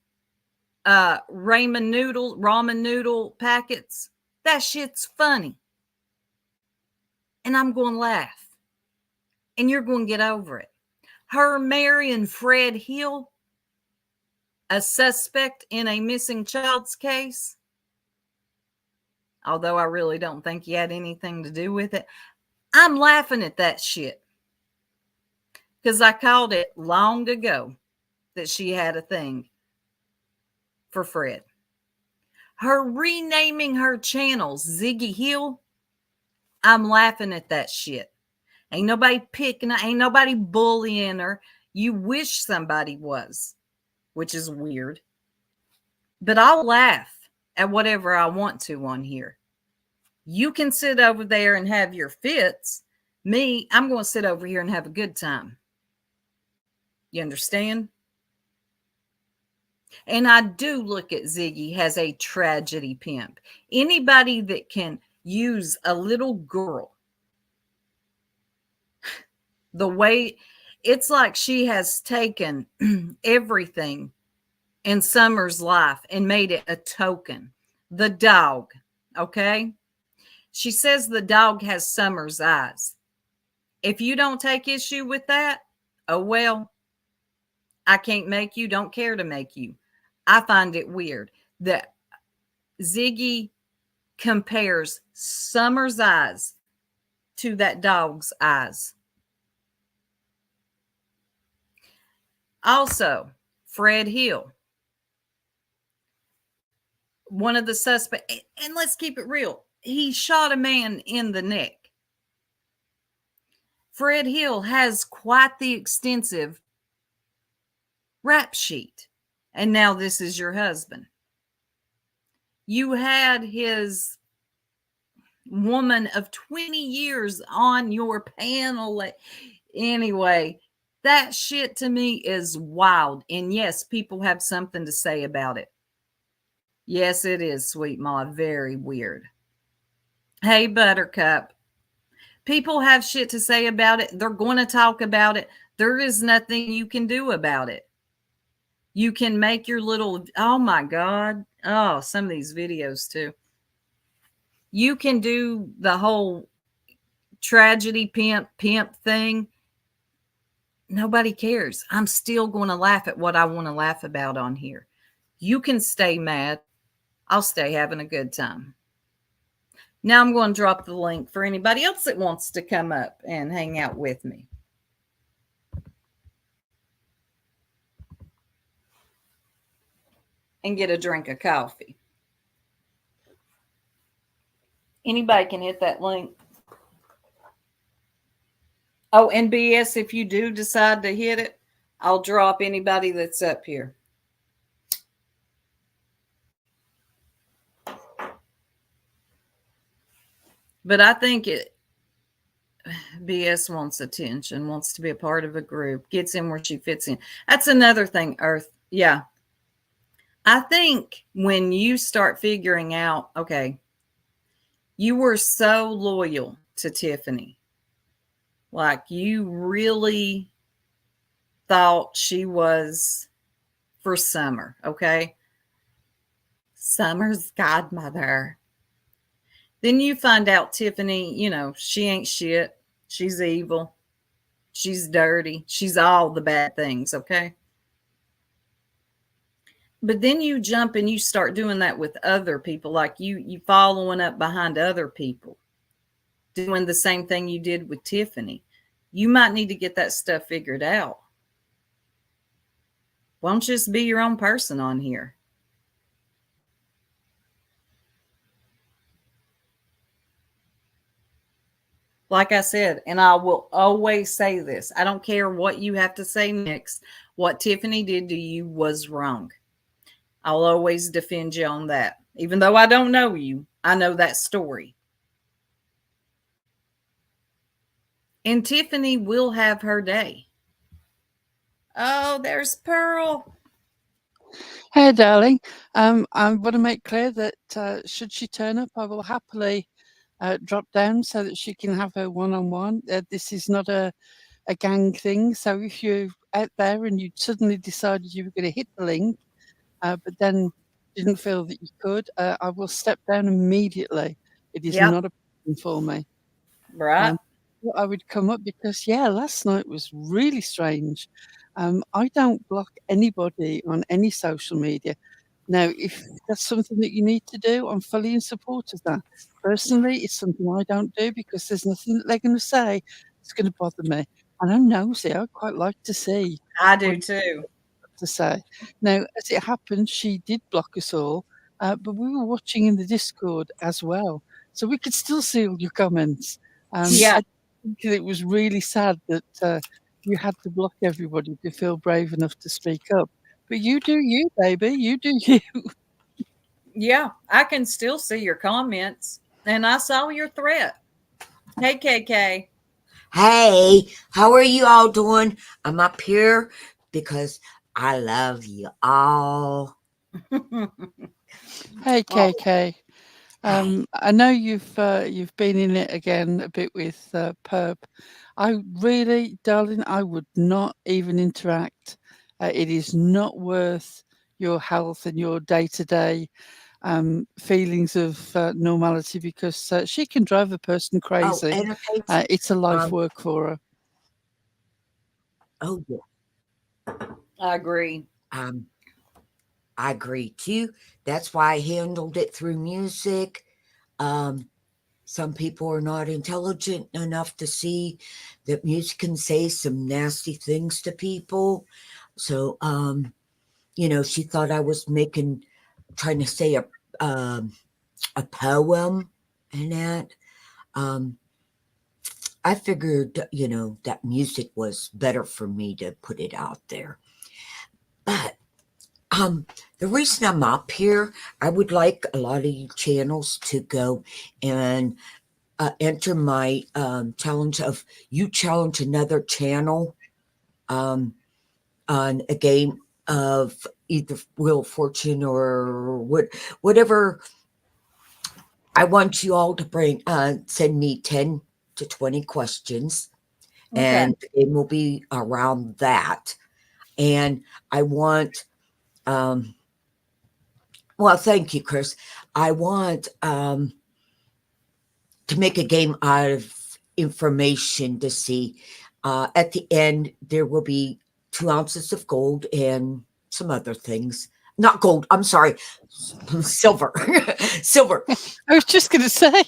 S1: ramen noodle packets, that shit's funny. And I'm going to laugh. And you're going to get over it. Her marrying Fred Hill, a suspect in a missing child's case, although I really don't think he had anything to do with it. I'm laughing at that shit because I called it long ago that she had a thing for Fred. Her renaming her channels Ziggy Hill, I'm laughing at that shit. Ain't nobody picking her, ain't nobody bullying her. You wish somebody was, which is weird. But I'll laugh at whatever I want to on here. You can sit over there and have your fits. Me, I'm going to sit over here and have a good time. You understand? And I do look at Ziggy as a tragedy pimp. Anybody that can use a little girl the way it's like she has taken everything in Summer's life and made it a token. The dog, okay? She says the dog has Summer's eyes. If you don't take issue with that, oh well, I can't make you, don't care to make you. I find it weird that Ziggy compares Summer's eyes to that dog's eyes. Also, Fred Hill, one of the suspects, and let's keep it real, he shot a man in the neck. Fred Hill has quite the extensive rap sheet. And now this is your husband. You had his woman of 20 years on your panel. Anyway, that shit to me is wild. And yes, people have something to say about it. Yes, it is, Sweet Ma. Very weird. Hey, Buttercup. People have shit to say about it. They're going to talk about it. There is nothing you can do about it. You can make your little, oh my God. Oh, some of these videos too. You can do the whole tragedy pimp thing. Nobody cares. I'm still going to laugh at what I want to laugh about on here. You can stay mad. I'll stay having a good time. Now I'm going to drop the link for anybody else that wants to come up and hang out with me. And get a drink of coffee. Anybody can hit that link. Oh, and BS, if you do decide to hit it, I'll drop anybody that's up here. But I think BS wants attention, wants to be a part of a group, gets in where she fits in. That's another thing, Earth. Yeah. I think when you start figuring out, okay, you were so loyal to Tiffany. Like you really thought she was for Summer, okay? Summer's godmother. Then you find out Tiffany, you know, she ain't shit. She's evil. She's dirty. She's all the bad things, okay? But then you jump and you start doing that with other people, like you following up behind other people, doing the same thing you did with Tiffany. You might need to get that stuff figured out. Why don't you just be your own person on here? Like I said, and I will always say this, I don't care what you have to say next. What Tiffany did to you was wrong. I'll always defend you on that. Even though I don't know you, I know that story. And Tiffany will have her day. Oh, there's Pearl.
S3: Hey, darling. I want to make clear that should she turn up, I will happily drop down so that she can have her one-on-one. This is not a gang thing. So if you're out there and you suddenly decided you were going to hit the link, but then didn't feel that you could, I will step down immediately. It is not a problem for me.
S1: Right.
S3: I would come up because, last night was really strange. I don't block anybody on any social media. Now, if that's something that you need to do, I'm fully in support of that. Personally, it's something I don't do because there's nothing that they're going to say that's going to bother me. And I'm nosy. I quite like to see.
S1: I do too.
S3: To say. Now, as it happened, she did block us all, but we were watching in the Discord as well. So we could still see all your comments. I think it was really sad that you had to block everybody to feel brave enough to speak up. But you do you, baby. You do you.
S1: Yeah, I can still see your comments. And I saw your threat. Hey, KK.
S4: Hey, how are you all doing? I'm up here because I love you all.
S3: Hey,
S1: Oh.
S3: KK.
S4: Hi.
S3: I know you've been in it again a bit with Perp. I really, darling, I would not even interact. It is not worth your health and your day-to-day feelings of normality because she can drive a person
S4: Oh,
S3: crazy.
S4: entertainment.
S3: It's a life work for her.
S4: Oh yeah.
S1: I agree.
S4: I agree too. That's why I handled it through music. Um, some people are not intelligent enough to see that music can say some nasty things to people. So, she thought I was trying to say a poem and that. Um, I figured, that music was better for me to put it out there. But the reason I'm up here, I would like a lot of you channels to go and enter my challenge of you challenge another channel on a game of either Wheel of Fortune or whatever. I want you all to send me 10 to 20 questions,
S1: Okay.
S4: and it will be around that. And I want, well, thank you, Chris. I want to make a game out of information to see. At the end, there will be 2 ounces of gold and some other things. Not gold, I'm sorry, silver. Silver.
S3: I was just going to say,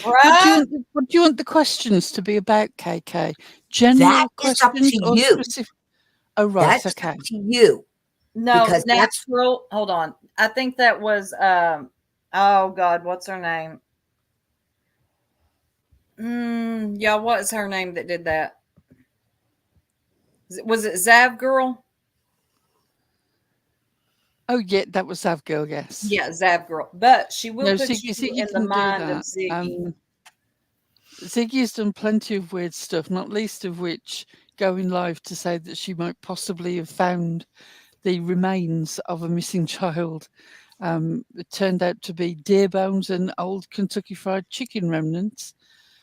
S1: Right?
S3: what do you want the questions to be about, KK?
S4: That
S3: General
S4: is up
S3: questions
S4: to
S3: or
S4: you.
S3: specific? Oh, right,
S4: That's
S3: okay.
S4: up to you.
S1: No,
S4: Because that's
S1: natural. Hold on. I think that was oh God, what's her name? Yeah, what is her name that did that? Was it Zav Girl?
S3: Oh, yeah, that was Savgirl, yes.
S1: Yeah, Zav Girl. But she will
S3: No,
S1: put
S3: Ziggy,
S1: you
S3: Ziggy
S1: in the
S3: can do
S1: mind of
S3: that.
S1: Ziggy.
S3: Ziggy's done plenty of weird stuff, not least of which going live to say that she might possibly have found the remains of a missing child. It turned out to be deer bones and old Kentucky Fried Chicken remnants.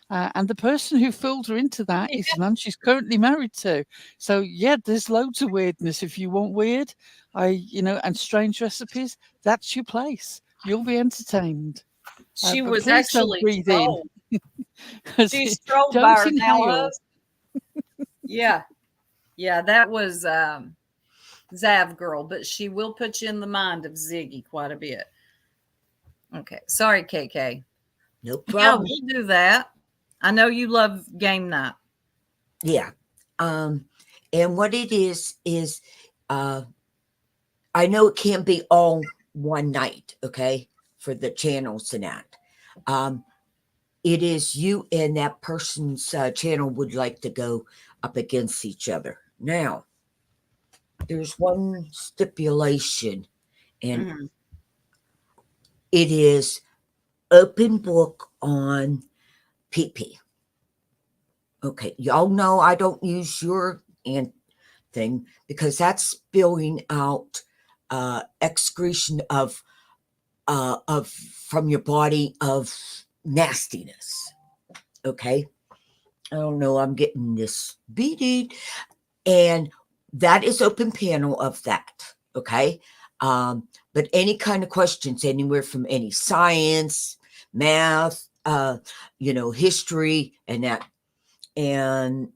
S3: And the person who fooled her into that is the man she's currently married to. So yeah, there's loads of weirdness. If you want weird, and strange recipes, that's your place. You'll be entertained.
S1: She
S3: But
S1: was
S3: please don't
S1: actually
S3: breathe in.
S1: trolled. She's trolled by
S3: Don't
S1: her now
S3: inhale.
S1: husband. Yeah. Yeah, that was Zav Girl, but she will put you in the mind of Ziggy quite a bit. Okay. Sorry, KK.
S4: no
S1: Yeah,
S4: problem.
S1: we'll do that. I know you love game night.
S4: Yeah. And what it is I know it can't be all one night, okay, for the channels and that. It is you and that person's channel would like to go up against each other. Now, there's one stipulation, and
S1: Mhm.
S4: it is open book on PP. Okay, y'all know I don't use your thing because that's spilling out excretion of from your body of nastiness. Okay, I don't know. I'm getting this beaded, and that is open panel of that. Okay, but any kind of questions, anywhere from any science, math, history, and that, and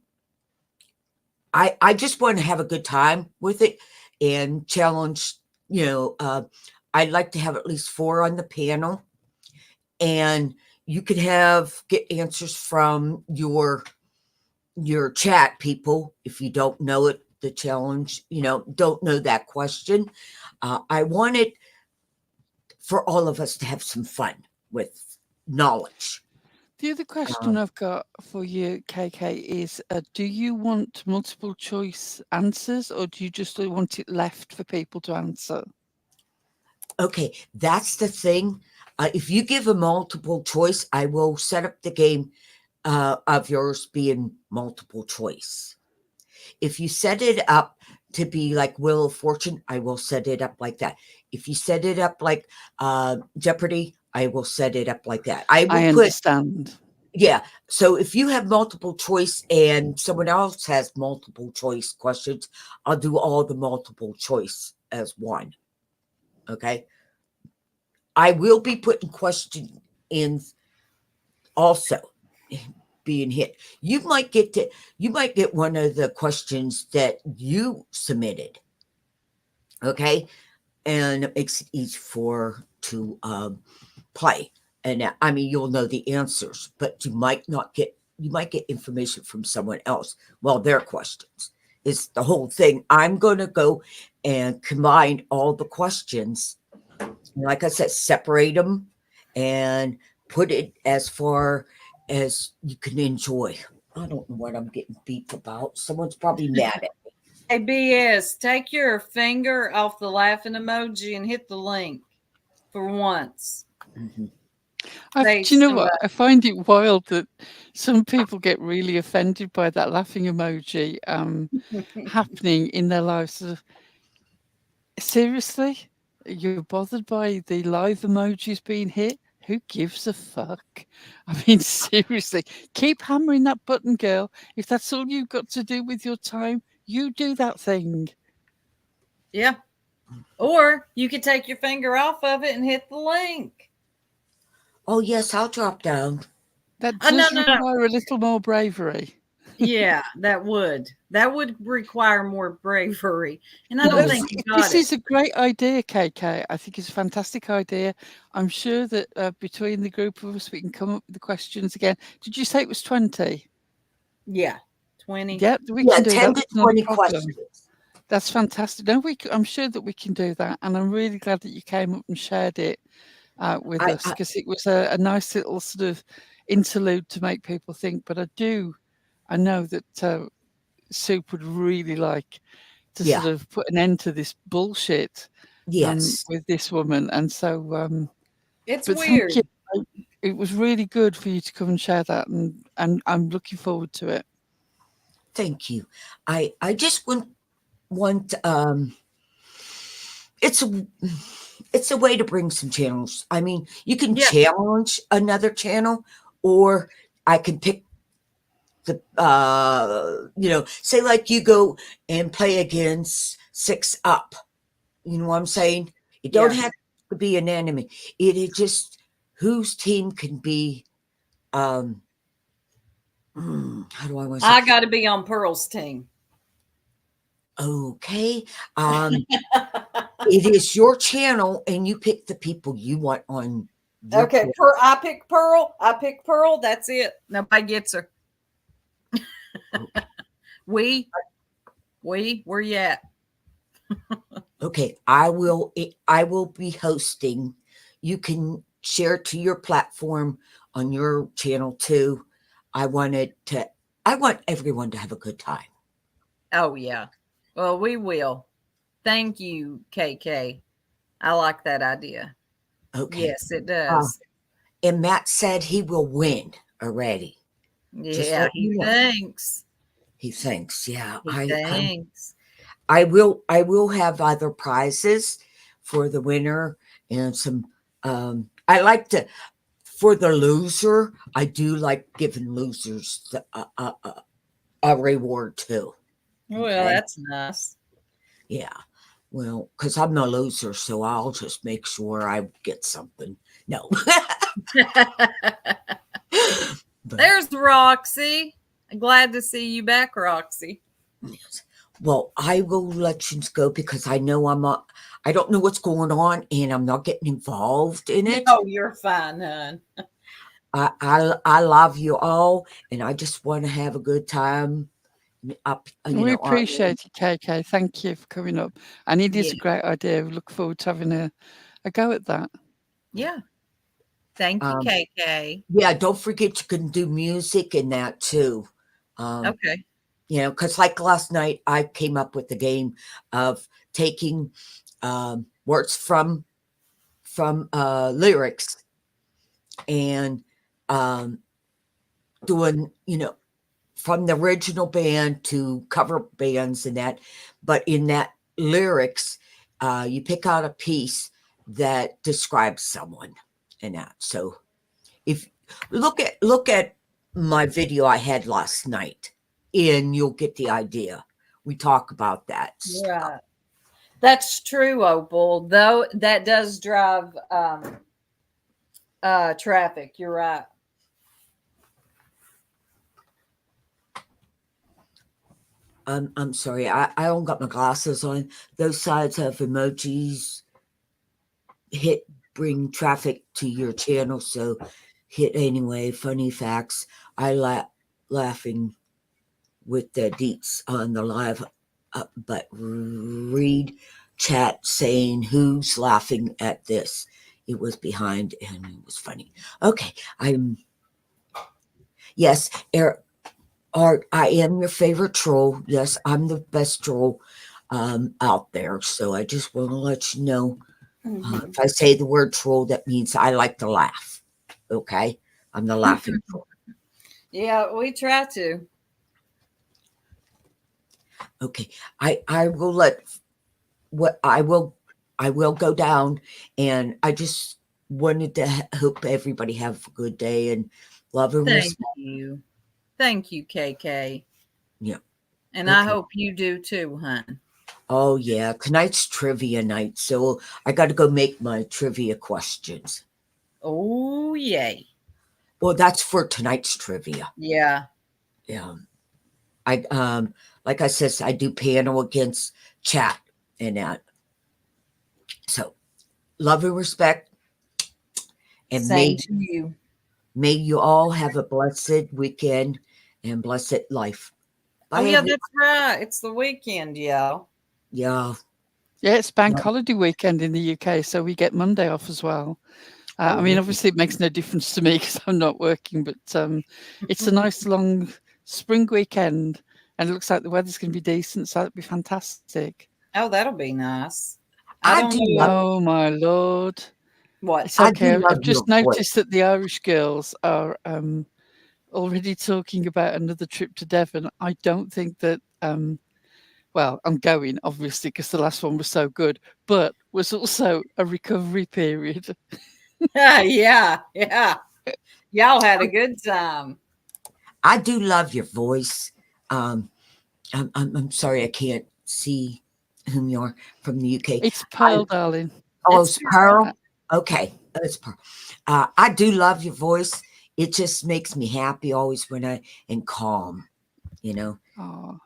S4: I just want to have a good time with it and challenge. I'd like to have at least 4 on the panel, and you could get answers from your chat people if you don't know it. The challenge, don't know that question. I wanted for all of us to have some fun with knowledge.
S3: The other question I've got for you, KK, is do you want multiple choice answers or do you just want it left for people to answer?
S4: Okay, that's the thing. If you give a multiple choice, I will set up the game of yours being multiple choice. If you set it up to be like Wheel of Fortune, I will set it up like that. If you set it up like Jeopardy, I will set it up like that. I will
S3: I
S4: put,
S3: understand.
S4: yeah. So if you have multiple choice and someone else has multiple choice questions, I'll do all the multiple choice as one. Okay. I will be putting questions in also being hit. You might get one of the questions that you submitted. Okay. And it makes it easy to play. And I mean, you'll know the answers, but you might get information from someone else. Well, their questions is the whole thing. I'm going to go and combine all the questions. Like I said, separate them and put it as far as you can enjoy. I don't know what I'm getting beat about. Someone's probably mad at me.
S1: Hey, BS, take your finger off the laughing emoji and hit the link for once.
S4: Mhm.
S1: Say
S3: Do you know what?
S1: somebody-
S3: I find it wild that some people get really offended by that laughing emoji happening in their lives. Sort of, seriously? You're bothered by the live emojis being hit? Who gives a fuck? I mean, seriously, keep hammering that button, girl. If that's all you've got to do with your time, you do that thing.
S1: Yeah. Or you could take your finger off of it and hit the link.
S4: Oh yes, I'll drop down.
S3: That
S1: Oh, no,
S3: does
S1: no, no.
S3: require a little more bravery.
S1: Yeah, that would require more bravery. And I
S3: No,
S1: don't think you got
S3: this
S1: it.
S3: is a great idea, KK. I think it's a fantastic idea. I'm sure that between the group of us, we can come up with the questions again. Did you say it was 20?
S1: Yeah. 20.
S3: Yeah, we
S4: Yeah,
S3: can do
S4: 10
S3: that.
S4: to
S3: That's not a
S4: 20
S3: problem.
S4: questions.
S3: That's fantastic. No, I'm sure that we can do that. And I'm really glad that you came up and shared it with us, because it was a nice little sort of interlude to make people think. But I know that Soup would really like to
S4: Yeah.
S3: sort of put an end to this bullshit
S4: Yes.
S3: with this woman. And so,
S1: It's
S3: but
S1: weird.
S3: thank you. It was really good for you to come and share that. And I'm looking forward to it.
S4: Thank you. I just want it's a way to bring some channels. I mean, you can
S1: Yeah.
S4: challenge another channel, or I can pick the say like you go and play against 6 Up. You know what I'm saying? It don't
S1: Yeah.
S4: have to be an enemy. It is just whose team can be how do I want to say?
S1: I got to be on Pearl's team.
S4: Okay. It is your channel and you pick the people you want on your
S1: Okay.
S4: channel.
S1: I pick Pearl. That's it. Nobody gets her. Where you at?
S4: Okay, I will be hosting. You can share to your platform on your channel too. I want everyone to have a good time.
S1: Oh, yeah. Well, we will. Thank you, KK. I like that idea.
S4: Okay.
S1: Yes, it does.
S4: And Matt said he will win already. just
S1: Yeah,
S4: let
S1: he
S4: you know.
S1: thinks.
S4: He thinks, yeah.
S1: He thinks.
S4: I will have other prizes for the winner and some I like to for the loser, I do like giving losers a reward too.
S1: Well,
S4: Okay.
S1: that's nice.
S4: Yeah. Well, because I'm the loser, so I'll just make sure I get something. No. But,
S1: There's Roxy. Glad to see you back, Roxy.
S4: yes. Well, I will let you go because I know I don't know what's going on and I'm not getting involved in it.
S1: Oh, you're fine, hon.
S4: I love you all and I just want to have a good time.
S3: We appreciate it, KK. Thank you for coming up. And it is a great idea. We look forward to having a go at that.
S1: Yeah. Thank you, KK.
S4: Yeah, don't forget you can do music in that too.
S1: Okay.
S4: You know, because like last night, I came up with the game of taking words from lyrics and doing, from the original band to cover bands and that, but in that lyrics, you pick out a piece that describes someone and that. So if look at my video I had last night, and you'll get the idea. We talk about that stuff.
S1: Right. That's true, Opal. Though that does drive traffic. You're right.
S4: I'm sorry, I don't got my glasses on. Those sides of emojis bring traffic to your channel, so hit anyway. Funny facts. I laughing with the deets on the live, but read chat saying who's laughing at this. It was behind and it was funny. Okay, yes, Art, I am your favorite troll. Yes, I'm the best troll out there. So I just want to let you know, if I say the word troll, that means I like to laugh. Okay, I'm the laughing troll.
S1: Yeah, we try to.
S4: Okay, I will I will go down, and I just wanted to hope everybody have a good day and love and
S1: Thank
S4: respect.
S1: you. Thank you, KK.
S4: Yeah.
S1: And I
S4: Okay.
S1: hope you do too, hon.
S4: Oh yeah, tonight's trivia night, so I got to go make my trivia questions.
S1: Oh, yay.
S4: Well, that's for tonight's trivia.
S1: Yeah.
S4: Yeah. I like I said, I do panel against chat and that. So love and respect. And
S1: Same to you.
S4: may you all have a blessed weekend and blessed life. Bye,
S1: Oh, yeah,
S4: everyone.
S1: that's right. It's the weekend, y'all.
S4: Yeah.
S3: Yeah, it's bank
S4: No.
S3: holiday weekend in the UK, so we get Monday off as well. I mean, obviously, it makes no difference to me because I'm not working, but it's a nice long spring weekend, and it looks like the weather's going to be decent, so that'd be fantastic.
S1: Oh, that'll be nice.
S4: I
S1: don't
S4: do
S1: know
S4: love-
S3: Oh my lord!
S1: what.
S3: It's
S4: I do
S3: okay.
S4: love
S3: I've just
S4: your voice.
S3: noticed that the Irish girls are already talking about another trip to Devon. I don't think that. Well, I'm going obviously because the last one was so good, but was also a recovery period.
S1: Yeah. Y'all had a good time.
S4: I do love your voice. I'm sorry I can't see whom you are from the UK.
S3: It's Pearl, darling.
S4: Oh,
S1: It's
S4: it's Pearl? Okay, it's Pearl. I do love your voice. It just makes me happy always when and calm, you know.
S3: Oh.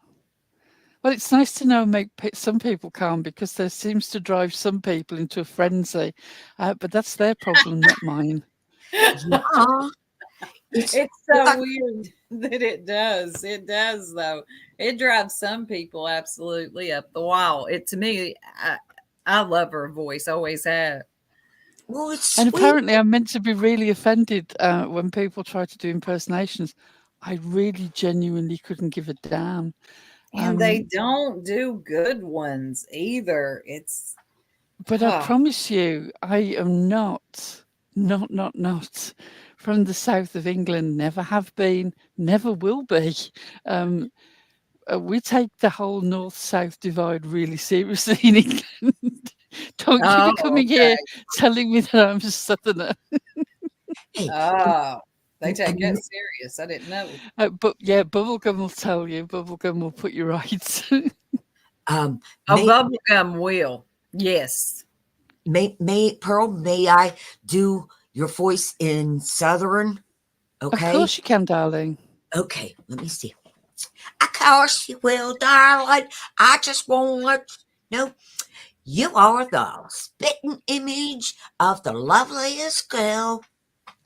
S3: Well, it's nice to know make some people calm because there seems to drive some people into a frenzy, but that's their problem, not mine.
S4: Yeah.
S1: It's so weird that it does. It does, though. It drives some people absolutely up the wall. To me, I love her voice. Always have.
S4: Well, it's
S3: And
S4: sweet.
S3: apparently, I'm meant to be really offended when people try to do impersonations. I really genuinely couldn't give a damn.
S1: And they don't do good ones either.
S3: But I promise you, I am not from the south of England. Never have been, never will be. We take the whole north-south divide really seriously in England. Don't you be coming here telling me that I'm a southerner.
S4: Hey,
S1: they take that serious. I didn't know.
S3: But yeah, Bubblegum will tell you. Bubblegum will put you right.
S1: Bubblegum will. Yes.
S4: Pearl, may I do your voice in Southern? Okay.
S3: Of course you can, darling.
S4: Okay, let me see. Of course you will, darling. I just want to let you know you are the spitting image of the loveliest girl.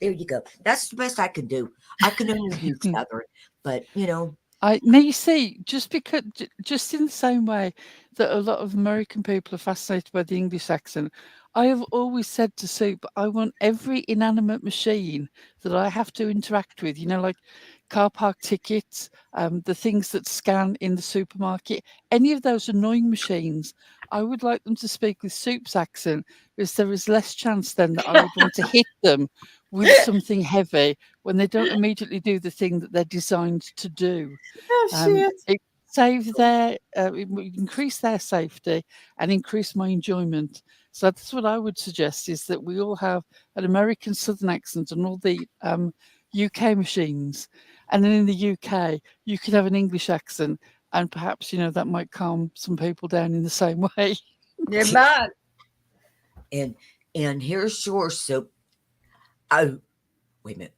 S4: There you go. That's the best I can do. I can only do Southern, but you know.
S3: Now you see, just in the same way that a lot of American people are fascinated by the English accent, I have always said to Soup, I want every inanimate machine that I have to interact with, like car park tickets, the things that scan in the supermarket, any of those annoying machines, I would like them to speak with Soup's accent, because there is less chance then that I would want to hit them with something heavy when they don't immediately do the thing that they're designed to do.
S1: Oh, shit.
S3: It would increase their safety and increase my enjoyment. So that's what I would suggest, is that we all have an American Southern accent on all the UK machines. And then in the UK, you could have an English accent, and perhaps, that might calm some people down in the same way.
S1: You might.
S4: And here's your soup. Oh, wait a minute.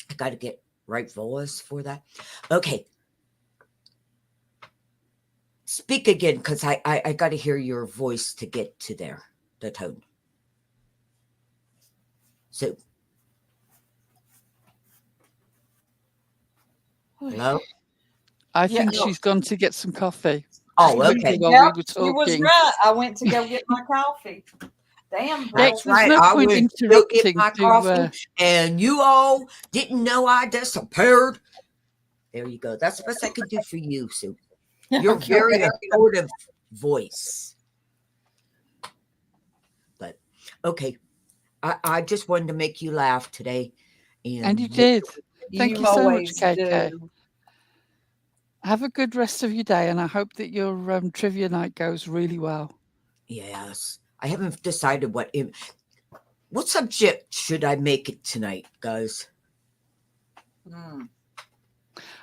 S4: I got to get right voice for that. Okay. Speak again, because I got to hear your voice to get to there, the tone. So, hello?
S3: I
S1: Yeah,
S3: think
S1: no.
S3: she's gone to get some coffee.
S4: Oh, okay.
S3: While
S1: Yep,
S3: we were
S1: she was
S3: talking.
S1: right. I went to go get my coffee. Damn,
S3: Yeah,
S1: girl.
S4: That's
S3: there's
S4: right.
S3: no
S4: I
S3: point
S4: went to go get
S3: interrupting
S4: my
S3: to,
S4: coffee, and you all didn't know I disappeared. There you go. That's the best I could do for you, Sue. You're
S1: Okay.
S4: very authoritative voice. But okay, I just wanted to make you laugh today,
S3: and you did. Thank you so much,
S1: always
S3: KK.
S1: do.
S3: Have a good rest of your day, and I hope that your trivia night goes really well.
S4: Yes, I haven't decided what subject should I make it tonight, guys.
S1: Hmm.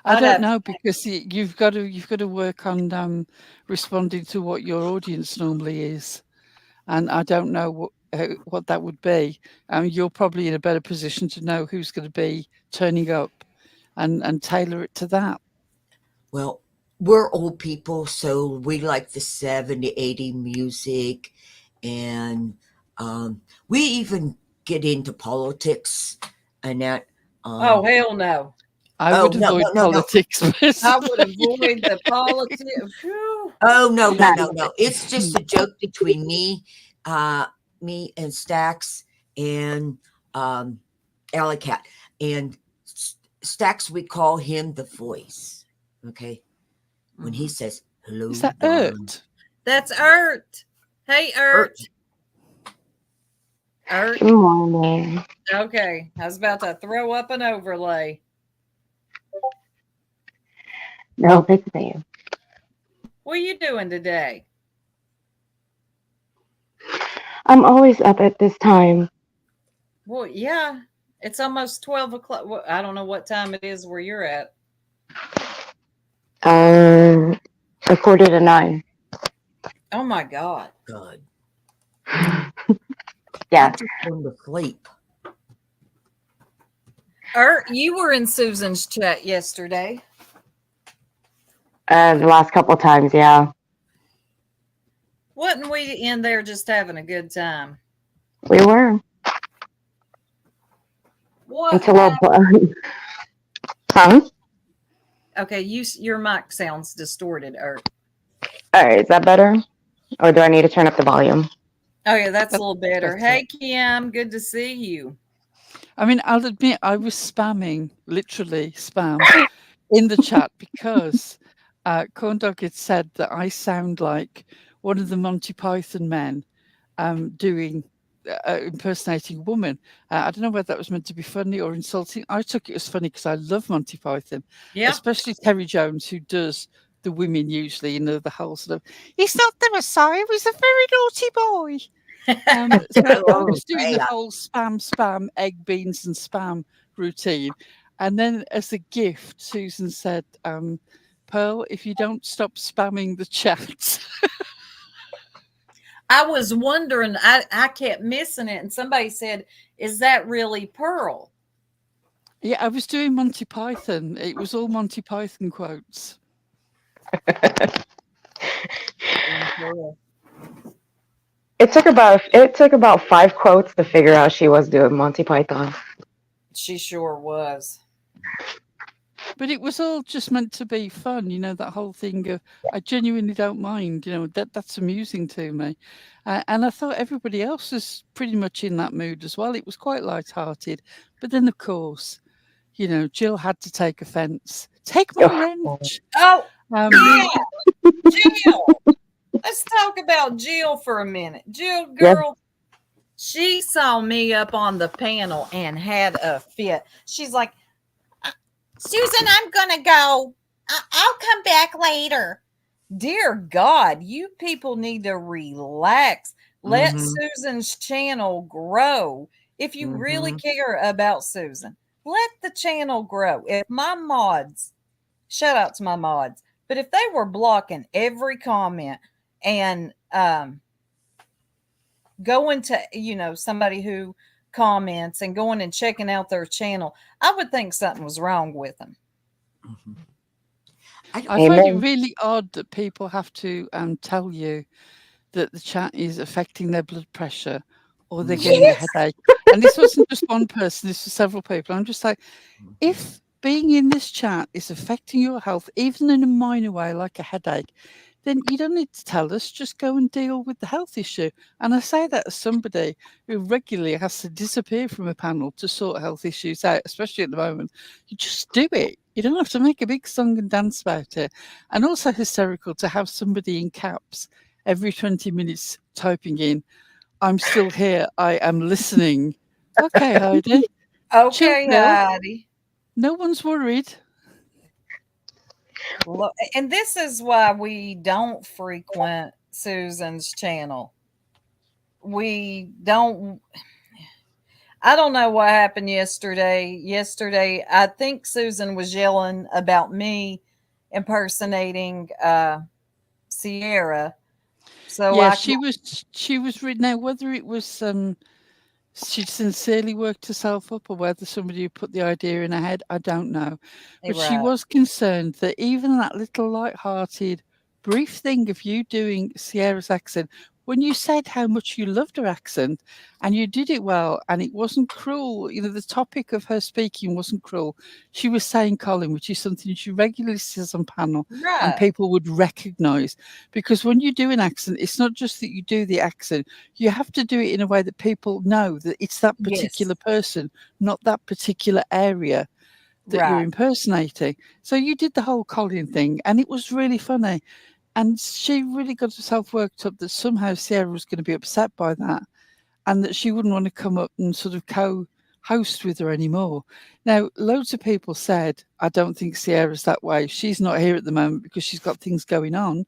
S3: I
S1: I'd
S3: don't
S1: have-
S3: know, because you've got to work on responding to what your audience normally is, and I don't know what that would be. You're probably in a better position to know who's going to be turning up, and tailor it to that.
S4: Well, we're old people, so we like the 70, 80 music, and we even get into politics and that.
S1: Oh, hell no.
S3: I would avoid
S4: no.
S3: politics.
S1: I would avoid the politics. Phew.
S4: Oh, no. It's just a joke between me and Stax and Alley Cat. And Stax, we call him the voice. Okay. When he says, hello.
S3: Is that
S4: darling."
S3: Ert?
S1: That's Ert. Hey, Ert. Ert.
S5: Good morning.
S1: Okay. I was about to throw up an overlay.
S5: No, big fan.
S1: What are you doing today?
S5: I'm always up at this time.
S1: Well, yeah. It's almost 12 o'clock. Well, I don't know what time it is where you're at.
S5: A 8:45.
S1: Oh, my God.
S4: God.
S5: Yeah.
S4: I'm just going to sleep.
S1: Ert, you were in Susan's chat yesterday.
S5: The last couple of times, yeah.
S1: Wasn't we in there just having a good time?
S5: We were.
S1: What?
S5: Until
S1: happened?
S5: Huh?
S1: Okay, your mic sounds distorted, Ert.
S5: All right, is that better? Or do I need to turn up the volume?
S1: Oh, yeah, that's a little better.
S3: That's
S1: Hey, Kim, good to see you.
S3: I mean, I'll admit I was spamming, literally spam, in the chat, because Corndog had said that I sound like one of the Monty Python men doing impersonating a woman. I don't know whether that was meant to be funny or insulting. I took it as funny because I love Monty Python,
S1: Yeah.
S3: especially Terry Jones, who does the women usually, the whole sort of, he's not the Messiah, he's a very naughty boy. So I was doing the whole spam, egg, beans, and spam routine. And then as a gift, Susan said, Pearl, if you don't stop spamming the chat.
S1: I was wondering, I kept missing it. And somebody said, is that really Pearl?
S3: Yeah, I was doing Monty Python. It was all Monty Python quotes.
S5: It took about 5 quotes to figure out she was doing Monty Python.
S1: She sure was.
S3: But it was all just meant to be fun, that whole thing of, I genuinely don't mind, that's amusing to me. And I thought everybody else was pretty much in that mood as well. It was quite lighthearted. But then, of course, Jill had to take offence. Take my wrench.
S1: Oh,
S3: Um,
S1: yeah, Jill. Let's talk about Jill for a minute. Jill, girl, she saw me up on the panel and had a fit. She's like, Susan, I'm going to go. I'll come back later. Dear God, you people need to relax. Let Susan's channel grow. If you really care about Susan, let the channel grow. If my mods, shout out to my mods, but if they were blocking every comment and going to, somebody who comments and going and checking out their channel, I would think something was wrong with them.
S3: I find it really odd that people have to tell you that the chat is affecting their blood pressure or they're getting a headache. And this wasn't just one person, this was several people. I'm just like, if being in this chat is affecting your health, even in a minor way, like a headache, then you don't need to tell us. Just go and deal with the health issue. And I say that as somebody who regularly has to disappear from a panel to sort health issues out, especially at the moment. You just do it. You don't have to make a big song and dance about it. And also hysterical to have somebody in caps every 20 minutes typing in, I'm still here. I am listening. Okay, Heidi.
S1: Okay, Heidi.
S3: No one's worried.
S1: Well, and this is why we don't frequent Susan's channel. I don't know what happened yesterday. Yesterday, I think Susan was yelling about me impersonating Sierra. So
S3: yeah, she was written out. Whether it was she sincerely worked herself up or whether somebody put the idea in her head, I don't know. But she was concerned that even that little light-hearted, brief thing of you doing Sierra's accent, when you said how much you loved her accent and you did it well and it wasn't cruel, the topic of her speaking wasn't cruel. She was saying Colin, which is something she regularly says on panel and people would recognise. Because when you do an accent, it's not just that you do the accent, you have to do it in a way that people know that it's that particular person, not that particular area that you're impersonating. So you did the whole Colin thing and it was really funny. And she really got herself worked up that somehow Sierra was going to be upset by that and that she wouldn't want to come up and sort of co-host with her anymore. Now, loads of people said, I don't think Sierra's that way. She's not here at the moment because she's got things going on.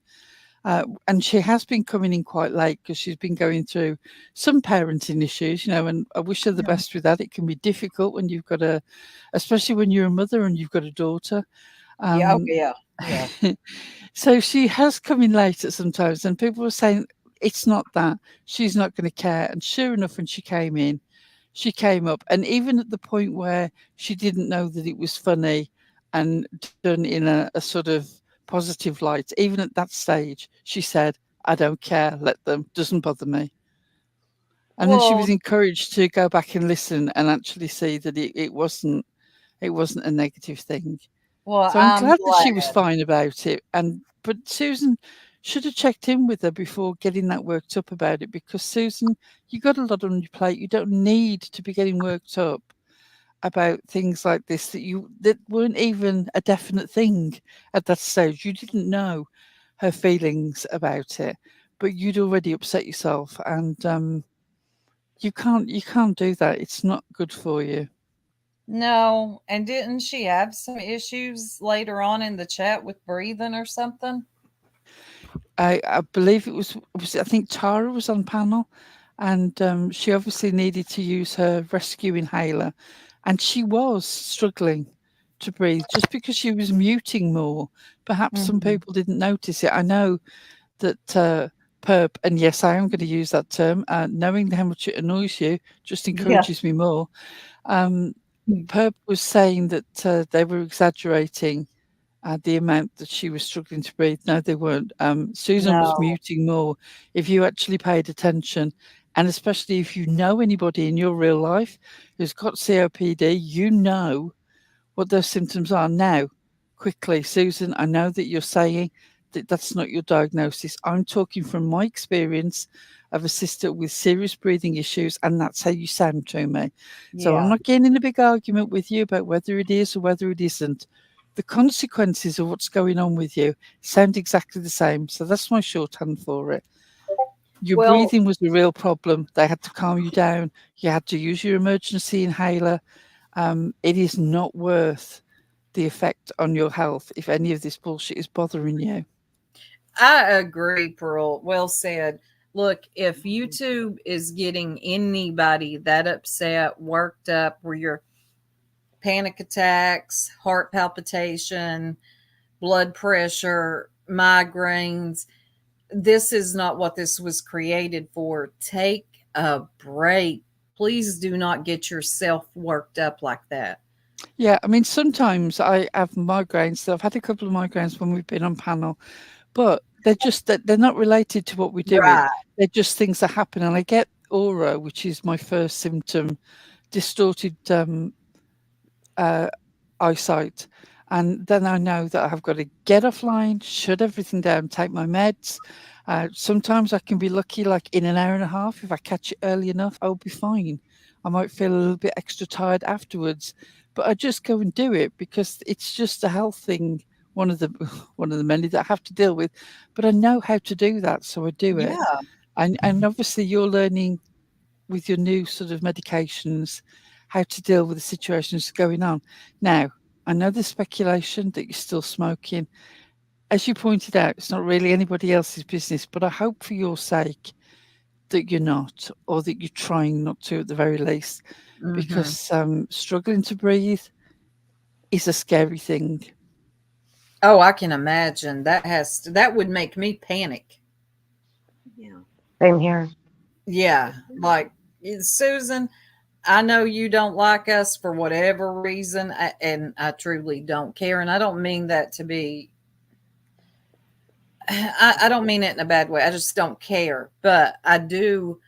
S3: And she has been coming in quite late because she's been going through some parenting issues, and I wish her the best with that. It can be difficult when you've got especially when you're a mother and you've got a daughter.
S1: Yeah.
S3: So she has come in later sometimes, and people were saying it's not that she's not going to care. And sure enough, when she came in, she came up, and even at the point where she didn't know that it was funny and done in a sort of positive light, even at that stage, she said, "I don't care. Let them. Doesn't bother me." And then she was encouraged to go back and listen and actually see that it wasn't a negative thing.
S1: Well,
S3: so I'm glad that she was fine about it. But Susan should have checked in with her before getting that worked up about it, because Susan, you got a lot on your plate. You don't need to be getting worked up about things like this that weren't even a definite thing at that stage. You didn't know her feelings about it, but you'd already upset yourself, and you can't do that. It's not good for you.
S1: No, and didn't she have some issues later on in the chat with breathing or something?
S3: I believe it was I think Tara was on panel, and she obviously needed to use her rescue inhaler, and she was struggling to breathe just because she was muting more. Perhaps some people didn't notice it. I know that Perp, and yes, I am going to use that term, knowing how much it annoys you just encourages me more. Perp was saying that they were exaggerating the amount that she was struggling to breathe. No, they weren't. Susan was muting more. If you actually paid attention, and especially if you know anybody in your real life who's got COPD, you know what those symptoms are. Now, quickly, Susan, I know that you're saying that's not your diagnosis. I'm talking from my experience of a sister with serious breathing issues, and that's how you sound to me. So I'm
S1: Yeah.
S3: not getting in a big argument with you about whether it is or whether it isn't. The consequences of what's going on with you sound exactly the same. So that's my shorthand for it. Your
S1: Well,
S3: breathing was the real problem. They had to calm you down. You had to use your emergency inhaler. It is not worth the effect on your health if any of this bullshit is bothering you.
S1: I agree, Pearl. Well said. Look, if YouTube is getting anybody that upset, worked up, where you're panic attacks, heart palpitation, blood pressure, migraines, this is not what this was created for. Take a break. Please do not get yourself worked up like that.
S3: Yeah, I mean, sometimes I have migraines. So I've had a couple of migraines when we've been on panel, but they're not related to what we're doing.
S1: Right.
S3: They're just things that happen. And I get aura, which is my first symptom, distorted eyesight. And then I know that I've got to get offline, shut everything down, take my meds. Sometimes I can be lucky, like in an hour and a half, if I catch it early enough, I'll be fine. I might feel a little bit extra tired afterwards, but I just go and do it because it's just a health thing. One of the many that I have to deal with, but I know how to do that, so I do it.
S1: Yeah.
S3: And obviously you're learning with your new sort of medications how to deal with the situations going on. Now, I know the speculation that you're still smoking. As you pointed out, it's not really anybody else's business, but I hope for your sake that you're not, or that you're trying not to at the very least,
S1: Mhm.
S3: because struggling to breathe is a scary thing.
S1: Oh, I can imagine. That would make me panic.
S4: Yeah.
S5: Same here.
S1: Yeah. Like, Susan, I know you don't like us for whatever reason, and I truly don't care. And I don't mean that to be, I don't mean it in a bad way. I just don't care. But I do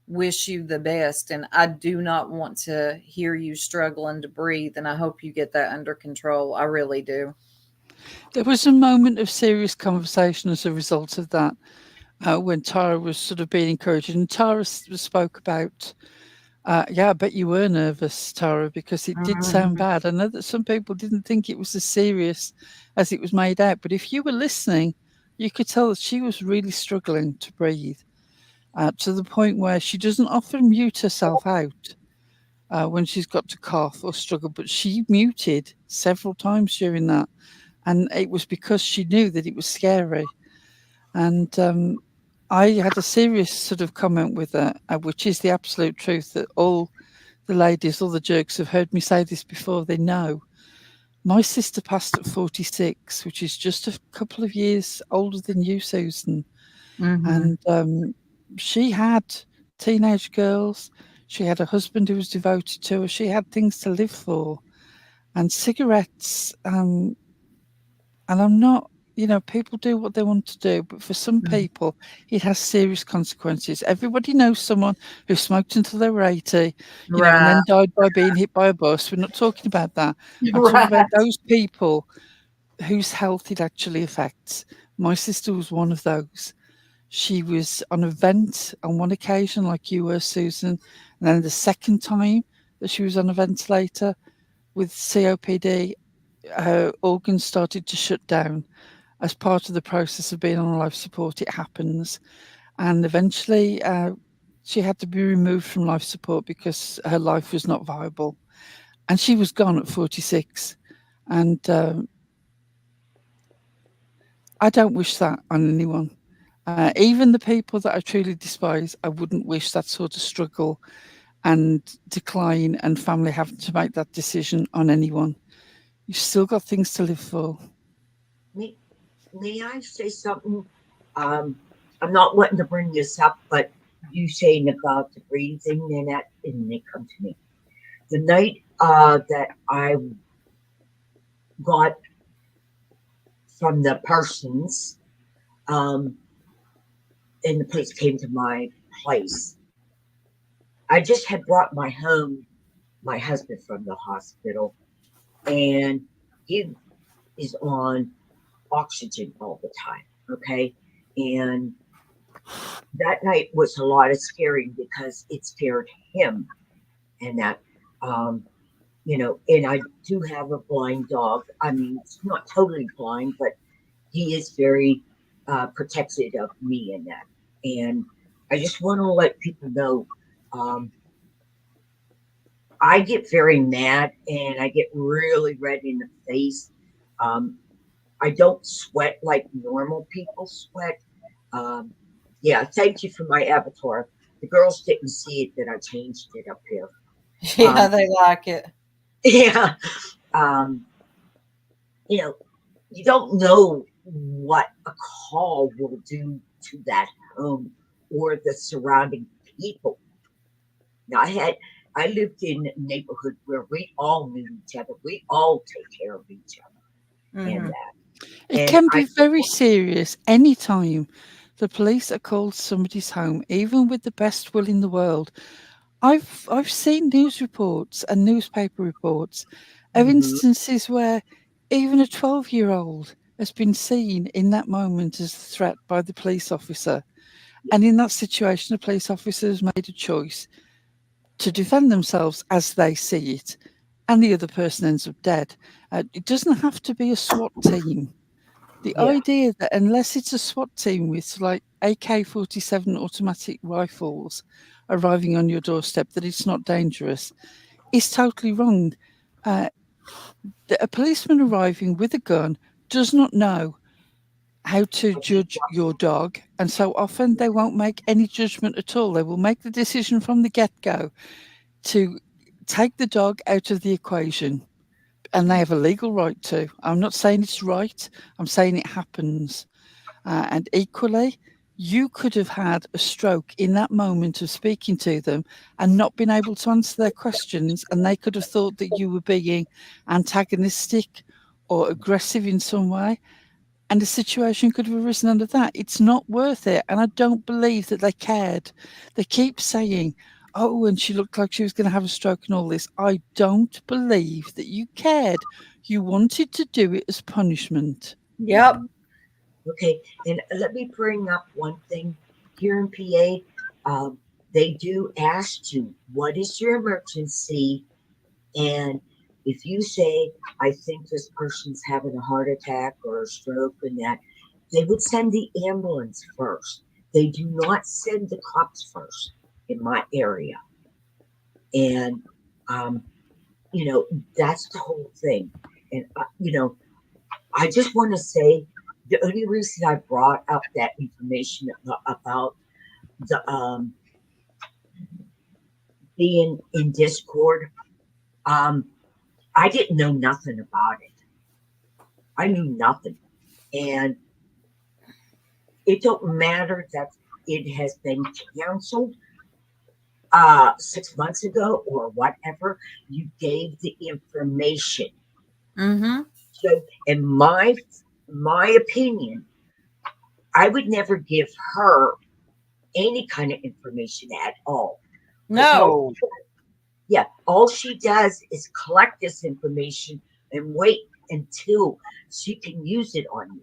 S1: wish you the best. And I do not want to hear you struggling to breathe. And I hope you get that under control. I really do.
S3: There was a moment of serious conversation as a result of that when Tara was sort of being encouraged. And Tara spoke about, yeah, I bet you were nervous, Tara, because it did sound bad. I know that some people didn't think it was as serious as it was made out. But if you were listening, you could tell that she was really struggling to breathe to the point where she doesn't often mute herself out when she's got to cough or struggle, but she muted several times during that. And it was because she knew that it was scary. And I had a serious sort of comment with her, which is the absolute truth, that all the ladies, all the jerks have heard me say this before, they know. My sister passed at 46, which is just a couple of years older than you, Susan.
S1: Mhm.
S3: And she had teenage girls. She had a husband who was devoted to her. She had things to live for. And cigarettes, and I'm not, people do what they want to do, but for some people, it has serious consequences. Everybody knows someone who smoked until they were 80, and
S1: Right.
S3: then died by being hit by a bus. We're not talking about that. I'm talking
S1: Right.
S3: about those people whose health it actually affects. My sister was one of those. She was on a vent on one occasion, like you were, Susan, and then the second time that she was on a ventilator with COPD, her organs started to shut down. As part of the process of being on life support, it happens. And eventually she had to be removed from life support because her life was not viable. And she was gone at 46. And I don't wish that on anyone. Even the people that I truly despise, I wouldn't wish that sort of struggle and decline and family having to make that decision on anyone. You've still got things to live for.
S4: May I say something? I'm not wanting to bring this up, but you saying about the breathing and that, and it come to me. The night that I got from the persons, and the police came to my place, I just had brought my husband from the hospital, and he is on oxygen all the time. Okay. And that night was a lot of scaring because it scared him. And that, and I do have a blind dog. I mean, it's not totally blind, but he is very protected of me in that. And I just want to let people know I get very mad and I get really red in the face. I don't sweat like normal people sweat. Yeah, thank you for my avatar. The girls didn't see it that I changed it up here.
S1: Yeah, they like it.
S4: Yeah. You don't know what a call will do to that home or the surrounding people. Now, I lived in a neighborhood where we all knew each other. We all take care of each other and that.
S3: It
S4: And
S3: can be very serious anytime the police are called to somebody's home, even with the best will in the world. I've seen news reports and newspaper reports of instances where even a 12-year-old has been seen in that moment as a threat by the police officer. And in that situation, the police officer has made a choice to defend themselves as they see it, and the other person ends up dead. It doesn't have to be a SWAT team. The idea that unless it's a SWAT team with like AK-47 automatic rifles arriving on your doorstep, that it's not dangerous is totally wrong. A policeman arriving with a gun does not know how to judge your dog, and so often they won't make any judgment at all. They will make the decision from the get-go to take the dog out of the equation, and they have a legal right to. I'm not saying it's right, I'm saying it happens. And equally, you could have had a stroke in that moment of speaking to them and not been able to answer their questions, and they could have thought that you were being antagonistic or aggressive in some way, and the situation could have arisen under that. It's not worth it, and I don't believe that they cared. They keep saying, oh, and she looked like she was going to have a stroke and all this. I don't believe that you cared. You wanted to do it as punishment.
S1: Yep.
S4: Okay, and let me bring up one thing here in PA. They do ask you, what is your emergency? And if you say, I think this person's having a heart attack or a stroke and that, they would send the ambulance first. They do not send the cops first in my area. And, that's the whole thing. And, I just want to say, the only reason I brought up that information about the being in Discord, I didn't know nothing about it. I knew nothing, and it don't matter that it has been canceled 6 months ago or whatever. You gave the information. So, in my opinion, I would never give her any kind of information at all.
S1: No.
S4: All she does is collect this information and wait until she can use it on you.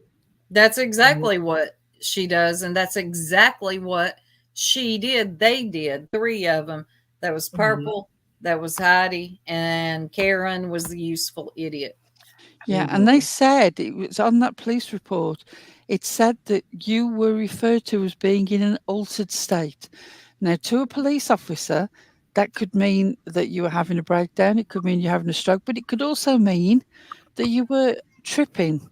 S1: That's exactly what she does, and that's exactly what she did. They did, 3 of them. That was Purple, that was Heidi, and Karen was the useful idiot.
S3: Yeah, and they said, it was on that police report, it said that you were referred to as being in an altered state. Now, to a police officer, that could mean that you were having a breakdown, it could mean you're having a stroke, but it could also mean that you were tripping,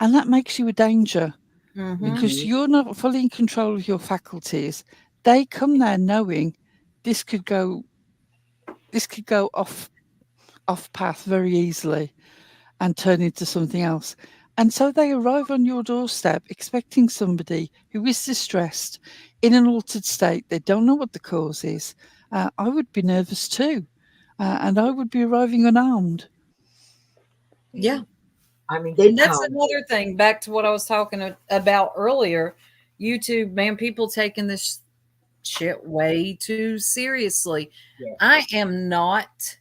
S3: and that makes you a danger because you're not fully in control of your faculties. They come there knowing this could go off path very easily and turn into something else. And so they arrive on your doorstep expecting somebody who is distressed in an altered state. They don't know what the cause is. I would be nervous too. And I would be arriving unarmed.
S1: Yeah.
S4: I mean,
S1: that's another thing, back to what I was talking about earlier. YouTube, man, people taking this shit way too seriously.
S4: Yeah.
S1: I am not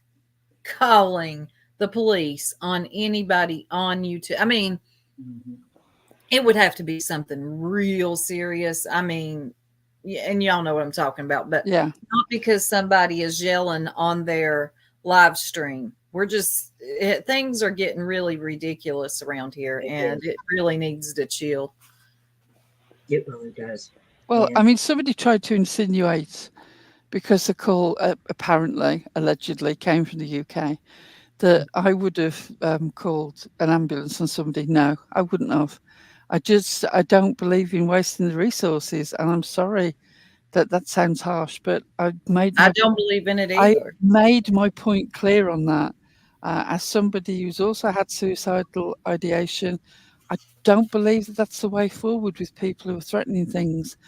S1: calling the police on anybody on YouTube. I mean, It would have to be something real serious. I mean, and y'all know what I'm talking about, but
S3: Yeah.
S1: not because somebody is yelling on their live stream. We're just, things are getting really ridiculous around here,
S4: They
S1: and
S4: do.
S1: it really needs to chill.
S4: It really does.
S3: Well,
S4: Yeah.
S3: I mean, somebody tried to insinuate, because the call apparently, allegedly, came from the UK, that I would have called an ambulance on somebody. No, I wouldn't have. I don't believe in wasting the resources, and I'm sorry that sounds harsh, but
S1: I don't believe in it
S3: I
S1: either.
S3: made my point clear on that. As somebody who's also had suicidal ideation, I don't believe that that's the way forward with people who are threatening things.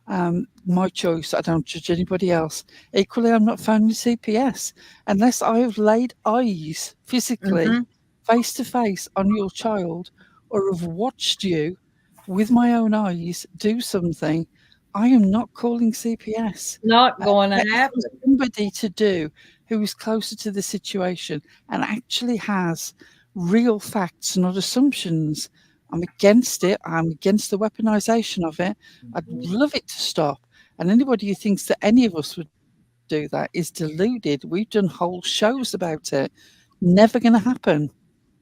S3: My choice. I don't judge anybody else. Equally, I'm not phoning CPS unless I have laid eyes physically,
S1: Mhm.
S3: face to face on your child, or have watched you with my own eyes do something. I am not calling CPS.
S1: Not going to
S3: That is
S1: happen.
S3: for somebody to do who is closer to the situation and actually has real facts, not assumptions. I'm against it. I'm against the weaponization of it. I'd love it to stop. And anybody who thinks that any of us would do that is deluded. We've done whole shows about it. Never going to happen.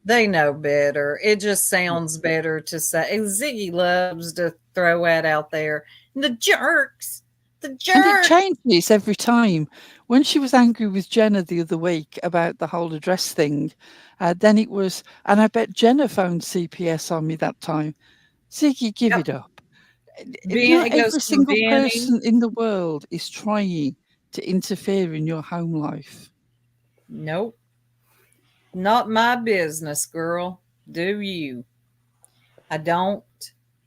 S1: They know better. It just sounds better to say. Ziggy loves to throw that out there. The jerks. The
S3: And it
S1: jerks.
S3: changes every time. When she was angry with Jenna the other week about the whole address thing, then it was, and I bet Jenna phoned CPS on me that time. Ziggy, give
S1: Yep.
S3: it up.
S1: It goes
S3: Every
S1: from
S3: single
S1: venting.
S3: person in the world is trying to interfere in your home life.
S1: Nope. Not my business, girl. Do you? I don't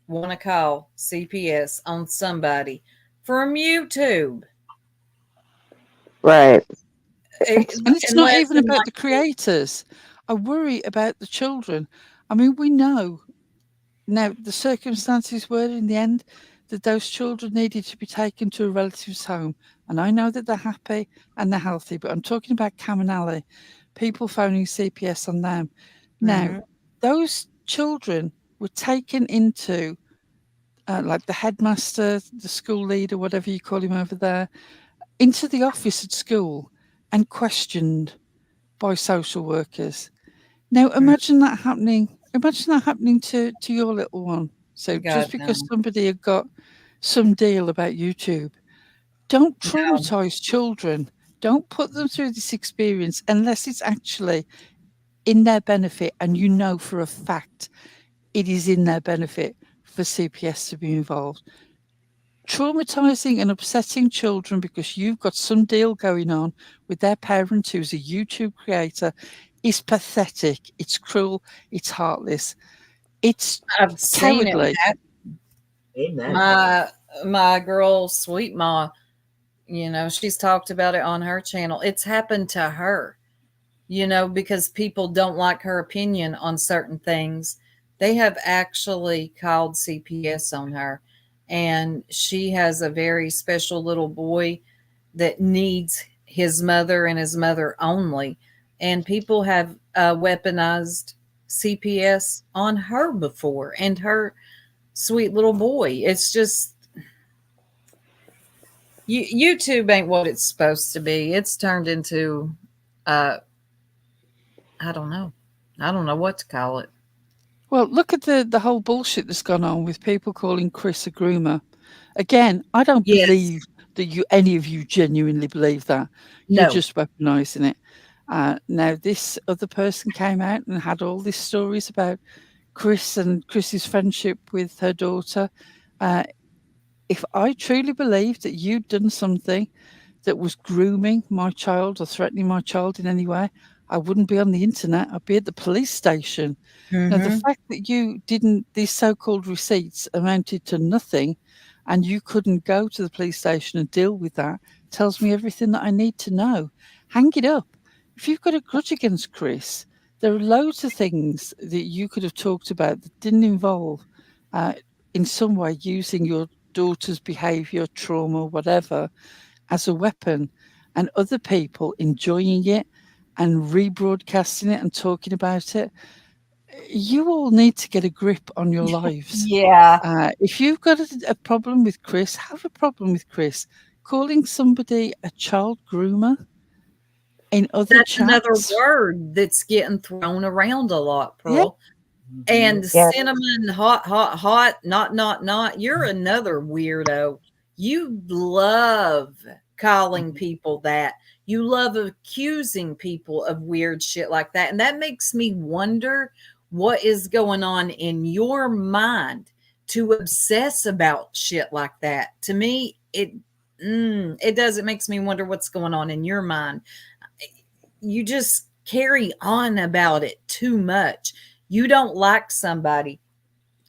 S1: want to call CPS on somebody from YouTube.
S5: Right.
S3: And it's not
S1: Unless
S3: even
S1: in
S3: about
S1: like
S3: the creators. I worry about the children. I mean, we know now the circumstances were in the end that those children needed to be taken to a relative's home. And I know that they're happy and they're healthy, but I'm talking about Cam and Ali, people phoning CPS on them. Now,
S1: Mhm.
S3: those children were taken into, like the headmaster, the school leader, whatever you call him over there, into the office at school and questioned by social workers. Now imagine that happening. Imagine that happening to your little one. So
S1: God
S3: just because
S1: no.
S3: somebody had got some deal about YouTube, don't
S1: No.
S3: traumatize children. Don't put them through this experience unless it's actually in their benefit and you know for a fact it is in their benefit for CPS to be involved. Traumatizing and upsetting children because you've got some deal going on with their parent who's a YouTube creator is pathetic. It's cruel. It's heartless. It's
S1: I've seen it
S3: cowardly.
S1: happen.
S4: Amen.
S1: My girl Sweet Ma, she's talked about it on her channel. It's happened to her, because people don't like her opinion on certain things. They have actually called CPS on her, and she has a very special little boy that needs his mother and his mother only. And people have weaponized CPS on her before and her sweet little boy. It's just YouTube ain't what it's supposed to be. It's turned into I don't know. I don't know what to call it.
S3: Well, look at the whole bullshit that's gone on with people calling Chris a groomer. Again, I don't
S1: Yes.
S3: believe that any of you genuinely believe that. You're
S1: No.
S3: just weaponizing it. Now, this other person came out and had all these stories about Chris and Chris's friendship with her daughter. If I truly believed that you'd done something that was grooming my child or threatening my child in any way, I wouldn't be on the internet. I'd be at the police station. Now, the fact that you didn't, these so-called receipts amounted to nothing and you couldn't go to the police station and deal with that tells me everything that I need to know. Hang it up. If you've got a grudge against Chris, there are loads of things that you could have talked about that didn't involve, in some way, using your daughter's behavior, trauma, whatever, as a weapon, and other people enjoying it and rebroadcasting it and talking about it. you all need to get a grip on your lives.
S1: Yeah.
S3: If you've got a problem with Chris, have a problem with Chris. Calling somebody a child groomer in other
S1: That's another
S3: chats.
S1: word that's getting thrown around a lot,
S3: Yeah.
S1: Pearl. And
S5: Yeah.
S1: cinnamon, hot, not. You're another weirdo. You love calling people that. You love accusing people of weird shit like that. And that makes me wonder what is going on in your mind to obsess about shit like that. To me, it does. It makes me wonder what's going on in your mind. You just carry on about it too much. You don't like somebody,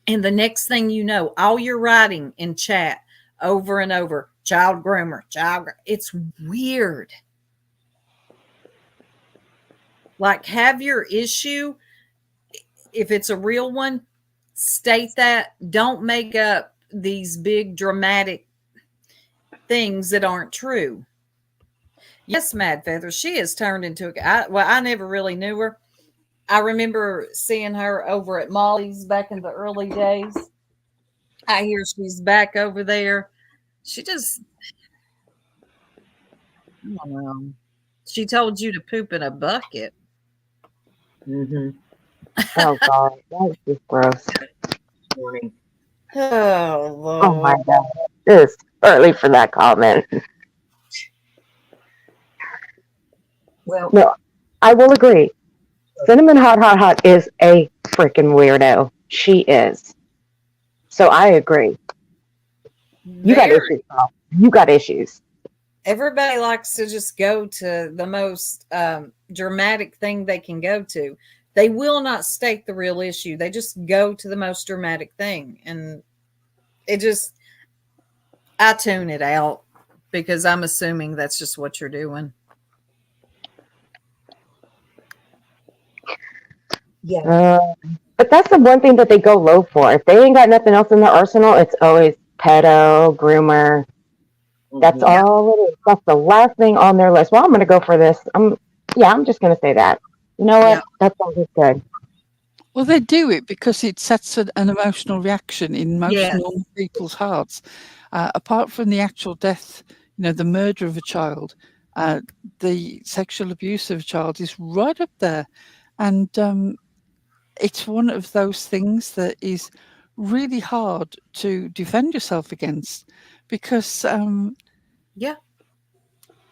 S1: and the next thing you know, all you're writing in chat over and over, child groomer, it's weird. Like, have your issue. If it's a real one, state that. Don't make up these big dramatic things that aren't true. Yes, Mad Feather, she has turned into I never really knew her. I remember seeing her over at Molly's back in the early days. I hear she's back over there. She just, I don't know. She told you to poop in a bucket.
S5: Oh God, that's just gross.
S4: Morning.
S1: Oh, Lord.
S5: Oh my God, it's early for that comment.
S4: Well,
S5: No, I will agree. Cinnamon Hot is a freaking weirdo. She is. So I agree. You got
S1: Very.
S5: issues, Paul. You got issues.
S1: Everybody likes to just go to the most dramatic thing they can go to. They will not state the real issue. They just go to the most dramatic thing. And I tune it out because I'm assuming that's just what you're doing.
S4: yeah.
S5: But that's the one thing that they go low for. If they ain't got nothing else in the arsenal, it's always pedo, groomer. That's
S4: Mhm.
S5: all it is. That's the last thing on their list. Well, I'm going to go for this. I'm just going to say that. You know what?
S1: Yeah.
S5: That sounds good.
S3: Well, they do it because it sets an emotional reaction in most
S1: Yes.
S3: normal people's hearts. Apart from the actual death, the murder of a child, the sexual abuse of a child is right up there. And it's one of those things that is really hard to defend yourself against because
S1: Yeah.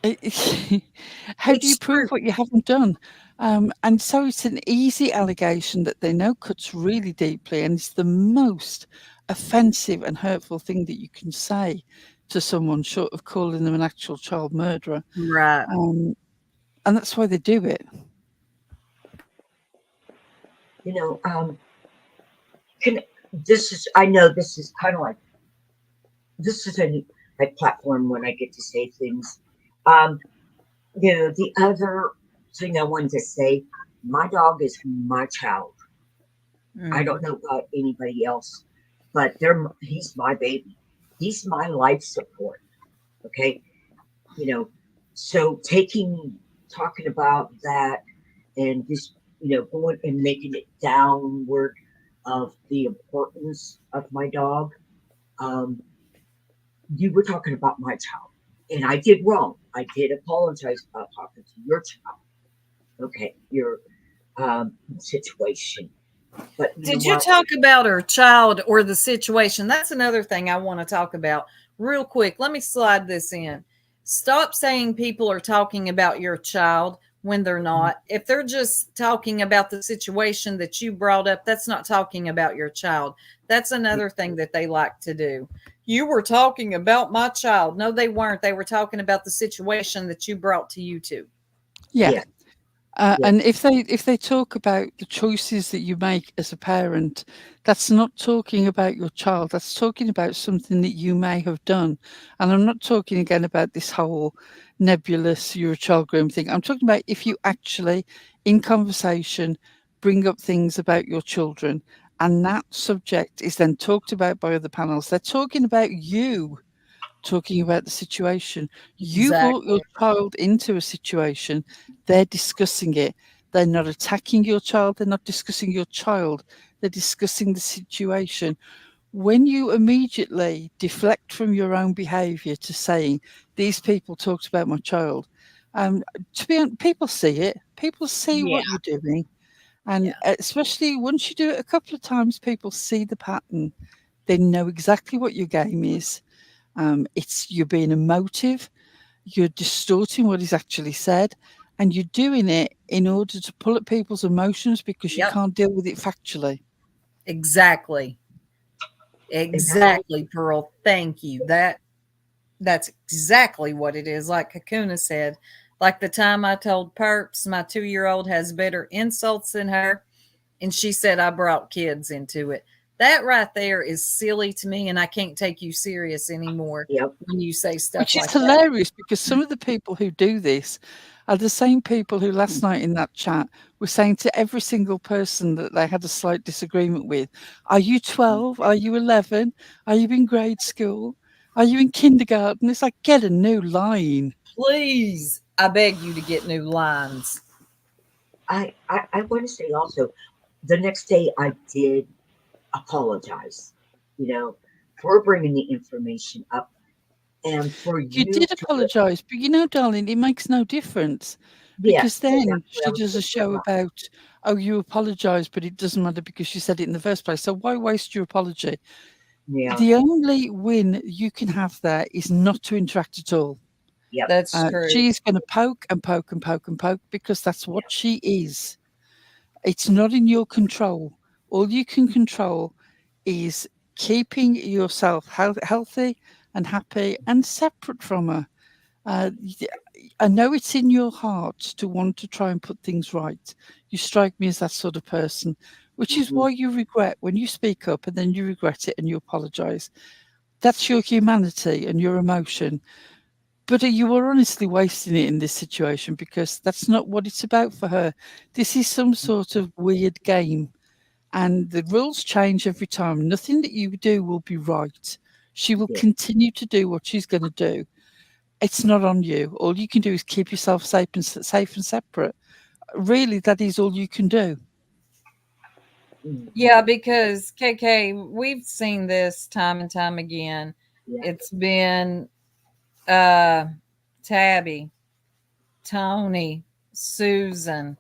S3: how do you
S1: It's
S3: prove
S1: true.
S3: what you haven't done? And so it's an easy allegation that they know cuts really deeply, and it's the most offensive and hurtful thing that you can say to someone short of calling them an actual child murderer.
S1: Right.
S3: And that's why they do it.
S4: You know, I know this is kind of like, this is a platform when I get to say things. The other thing I wanted to say, my dog is my child. I don't know about anybody else, but he's my baby. He's my life support. Okay. So talking about that and just, going and making it downward of the importance of my dog. You were talking about my child, and I did wrong. I did apologize about talking to your child. Okay, your situation. But
S1: Did you talk about her child or the situation? That's another thing I want to talk about real quick. Let me slide this in. Stop saying people are talking about your child when they're not. If they're just talking about the situation that you brought up, that's not talking about your child. That's another thing that they like to do. You were talking about my child. No, they weren't. They were talking about the situation that you brought to YouTube.
S3: Yeah.
S4: Yeah.
S3: And if they talk about the choices that you make as a parent, that's not talking about your child. That's talking about something that you may have done. And I'm not talking again about this whole nebulous you're a child groom thing. I'm talking about if you actually, in conversation, bring up things about your children, and that subject is then talked about by other panels. They're talking about you. Talking about the situation. You brought your child into a situation. They're discussing it. They're not attacking your child. They're not discussing your child. They're discussing the situation. When you immediately deflect from your own behaviour to saying, these people talked about my child, to be honest, people see it. People see what you're doing. And especially once you do it a couple of times, people see the pattern. They know exactly what your game is. It's you're being emotive. You're distorting what is actually said. And you're doing it in order to pull at people's emotions because you can't deal with it factually.
S1: Exactly. Exactly, Pearl. Thank you. That's exactly what it is. Like Kakuna said, like the time I told Perps my 2-year-old has better insults than her, and she said I brought kids into it. That right there is silly to me, and I can't take you serious anymore when you say stuff
S3: Which is
S1: like
S3: hilarious because some of the people who do this are the same people who last night in that chat were saying to every single person that they had a slight disagreement with, are you 12? Are you 11? Are you in grade school? Are you in kindergarten? It's like, get a new line.
S1: Please, I beg you to get new lines.
S4: I want to say also, the next day I did apologize, for bringing the information up and for
S3: You
S4: you
S3: did
S4: to,
S3: apologize, but darling, it makes no difference because then she does a show about, oh, you apologize, but it doesn't matter because you said it in the first place. So why waste your apology? The only win you can have there is not to interact at all.
S1: That's true.
S3: She's going to poke and poke and poke and poke because that's what she is. It's not in your control. All you can control is keeping yourself healthy and happy and separate from her. I know it's in your heart to want to try and put things right. You strike me as that sort of person, which is why you regret when you speak up and then you regret it and you apologize. That's your humanity and your emotion. But you are honestly wasting it in this situation because that's not what it's about for her. This is some sort of weird game. And the rules change every time. Nothing that you do will be right. She will continue to do what she's going to do. It's not on you. All you can do is keep yourself safe and separate. Really, that is all you can do.
S1: Yeah, because KK, we've seen this time and time again. It's been Tabby, Tony, Susan,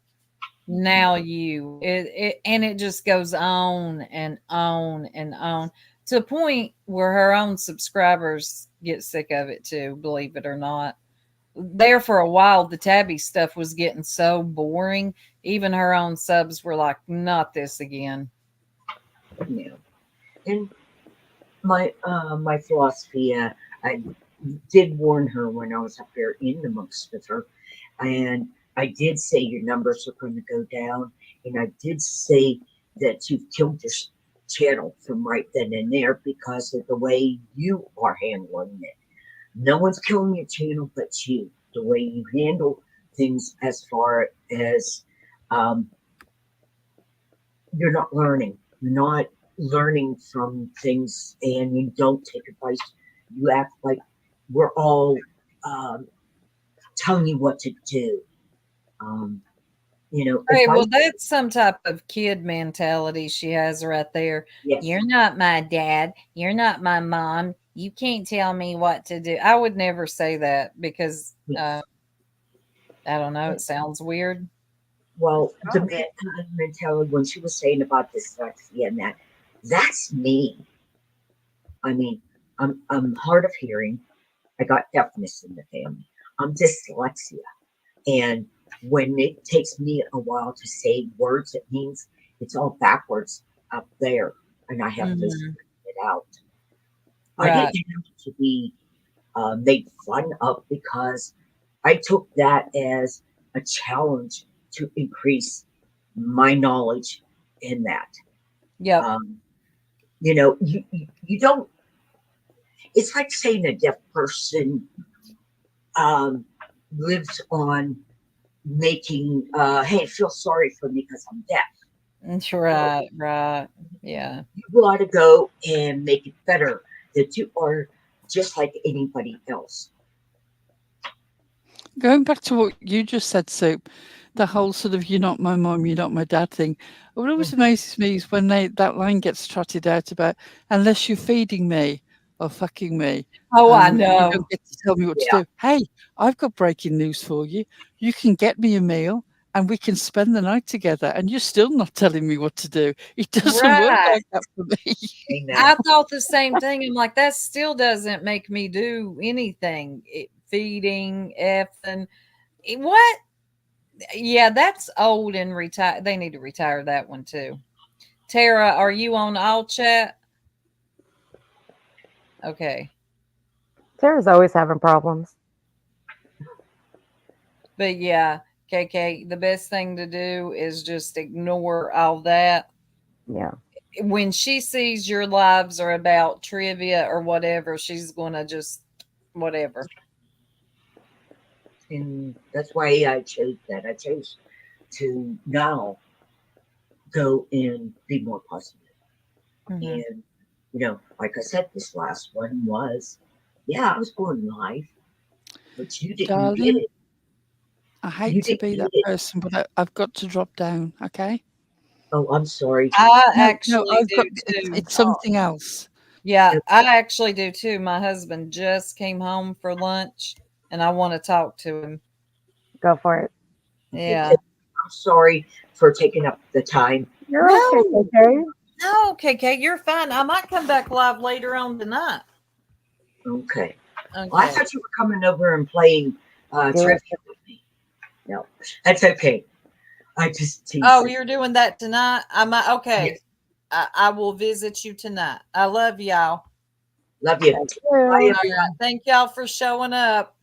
S1: now you. And it just goes on and on and on to a point where her own subscribers get sick of it too, believe it or not. There for a while, the Tabby stuff was getting so boring. Even her own subs were like, not this again.
S4: Yeah. And my philosophy, I did warn her when I was up there in the monks with her, and I did say your numbers are going to go down, and I did say that you've killed this channel from right then and there because of the way you are handling it. No one's killing your channel but you. The way you handle things as far as you're not learning. You're not learning from things and you don't take advice. You act like we're all telling you what to do.
S1: Hey, well, that's some type of kid mentality she has right there.
S4: Yes.
S1: You're not my dad. You're not my mom. You can't tell me what to do. I would never say that because I don't know. It sounds weird.
S4: Well, the mentality when she was saying about dyslexia and that's me. I mean, I'm hard of hearing. I got deafness in the family. I'm dyslexia, and when it takes me a while to say words, it means it's all backwards up there, and I have to figure it out.
S1: Right.
S4: I didn't have to be made fun of because I took that as a challenge to increase my knowledge in that.
S1: Yeah.
S4: You don't. It's like saying a deaf person lives on making hey, feel sorry for me because I'm deaf.
S1: That's right. Right. Yeah.
S4: You got to go and make it better that you are just like anybody else.
S3: Going back to what you just said, Soup, the whole sort of "you're not my mom, you're not my dad" thing. What always amazes me is when that line gets trotted out about "unless you're feeding me or fucking me."
S1: Oh, I
S3: You
S1: know.
S3: don't get to tell me what
S4: Yeah.
S3: to do. Hey, I've got breaking news for you. You can get me a meal and we can spend the night together, and you're still not telling me what to do. It doesn't work
S1: Right.
S3: like that for me.
S4: Amen.
S1: I thought the same thing. I'm like, that still doesn't make me do anything. Feeding, effing, what? Yeah, that's old and retired. They need to retire that one too. Tara, are you on all chat? Okay.
S5: Sarah's always having problems.
S1: But yeah, KK, the best thing to do is just ignore all that.
S5: Yeah.
S1: When she sees your lives are about trivia or whatever, she's going to just whatever.
S4: And that's why I chose that. I chose to now go and be more positive.
S1: Mhm.
S4: And, you know, like I said, this last one was, yeah, I was born live, but you didn't get
S3: Darling,
S4: it.
S3: I
S4: You
S3: hate to
S4: didn't
S3: be
S4: get
S3: that
S4: it.
S3: person, but I've got to drop down, okay?
S4: Oh, I'm sorry.
S1: I
S3: No,
S1: actually
S3: I've
S1: do
S3: got
S1: too.
S3: it's something else.
S1: Yeah, I actually do too. My husband just came home for lunch and I want to talk to him.
S5: Go for it.
S1: Yeah.
S4: I'm sorry for taking up the time.
S5: You're
S1: No.
S5: okay, okay?
S1: No, KK, you're fine. I might come back live later on tonight.
S4: Okay.
S1: Okay.
S4: Well, I thought you were coming over and playing trivia with me. No, that's okay. I just teased
S1: Oh,
S4: you.
S1: you're doing that tonight? I might. Okay.
S4: Yes.
S1: I will visit you tonight. I love y'all.
S4: Love you.
S5: Thank
S4: Bye,
S5: you.
S4: everyone.
S1: Thank y'all for showing up.